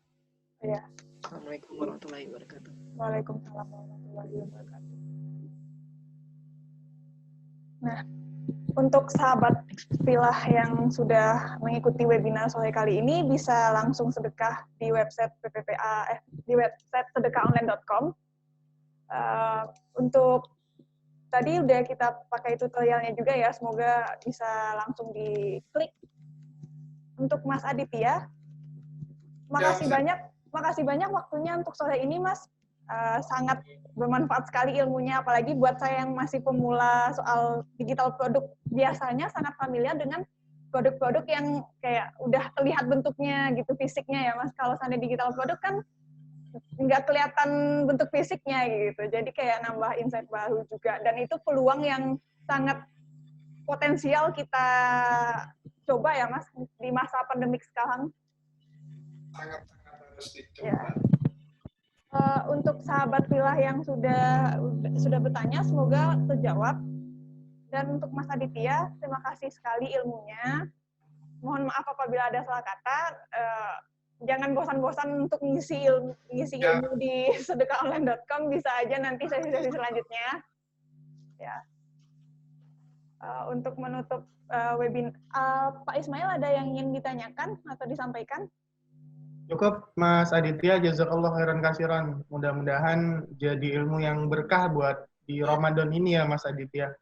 Ya. Assalamualaikum warahmatullahi wabarakatuh. Waalaikumsalam warahmatullahi wabarakatuh. Nah, untuk sahabat Villa yang sudah mengikuti webinar sore kali ini bisa langsung sedekah di website di website sedekahonline.com. Untuk tadi udah kita pakai tutorialnya juga ya, semoga bisa langsung diklik. Untuk Mas Aditya, makasih banyak waktunya untuk sore ini, Mas. Sangat bermanfaat sekali ilmunya, apalagi buat saya yang masih pemula soal digital produk. Biasanya sangat familiar dengan produk-produk yang kayak udah terlihat bentuknya gitu, fisiknya ya, Mas. Kalau seandainya digital produk kan nggak kelihatan bentuk fisiknya gitu. Jadi kayak nambah insight baru juga. Dan itu peluang yang sangat potensial kita coba ya, Mas, di masa pandemik sekarang. Sangat-sangat harus dicoba. Ya. Untuk sahabat Villa yang sudah bertanya, semoga terjawab. Dan untuk Mas Aditya, terima kasih sekali ilmunya. Mohon maaf apabila ada salah kata. Jangan bosan-bosan untuk ngisi ilmu di sedekahonline.com. Bisa aja nanti sesi-sesi selanjutnya. Ya. Untuk menutup webinar, Pak Ismail ada yang ingin ditanyakan atau disampaikan? Cukup, Mas Aditya, jazakallah khairan kasiran. Mudah-mudahan jadi ilmu yang berkah buat di Ramadan ini ya, Mas Aditya.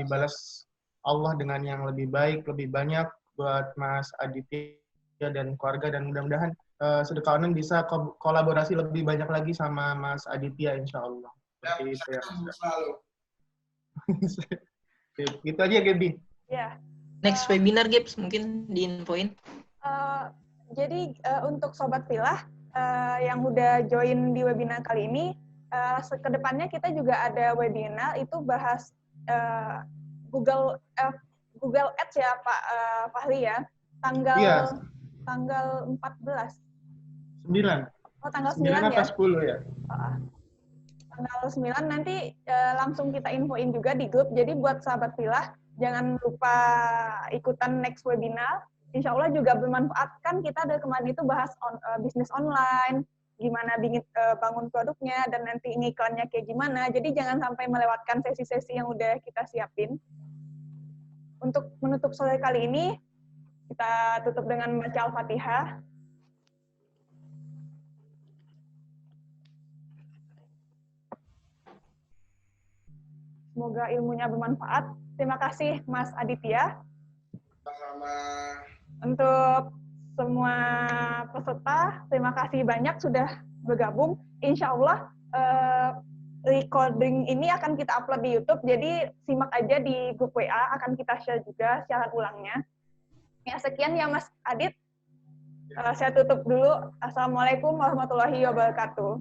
Dibalas Allah dengan yang lebih baik, lebih banyak buat Mas Aditya dan keluarga, dan mudah-mudahan Sedekah online bisa kolaborasi lebih banyak lagi sama Mas Aditya, insya Allah. Ya, Seperti itu ya. selalu. Gitu aja, Gaby. Ya. Next webinar, Gibbs, mungkin diinfoin. Jadi untuk Sobat Pilah yang udah join di webinar kali ini, kedepannya kita juga ada webinar itu bahas Google Ads ya Pak Fahli ya, tanggal 14. 9. Oh, tanggal 9 apa ya? 10 ya? Tanggal 9 nanti langsung kita infoin juga di grup. Jadi buat sahabat Pilah, jangan lupa ikutan next webinar. Insya Allah juga bermanfaat. Kan kita dari kemarin itu bahas bisnis online, gimana bangun produknya, dan nanti ngiklannya kayak gimana. Jadi jangan sampai melewatkan sesi-sesi yang udah kita siapin. Untuk menutup sore kali ini, kita tutup dengan baca Al-Fatihah. Semoga ilmunya bermanfaat. Terima kasih Mas Aditya. Sama. Untuk semua peserta, terima kasih banyak sudah bergabung. Insya Allah recording ini akan kita upload di YouTube, jadi simak aja di grup WA, akan kita share juga siaran ulangnya. Ya, sekian ya Mas Adit. Saya tutup dulu. Assalamualaikum warahmatullahi wabarakatuh.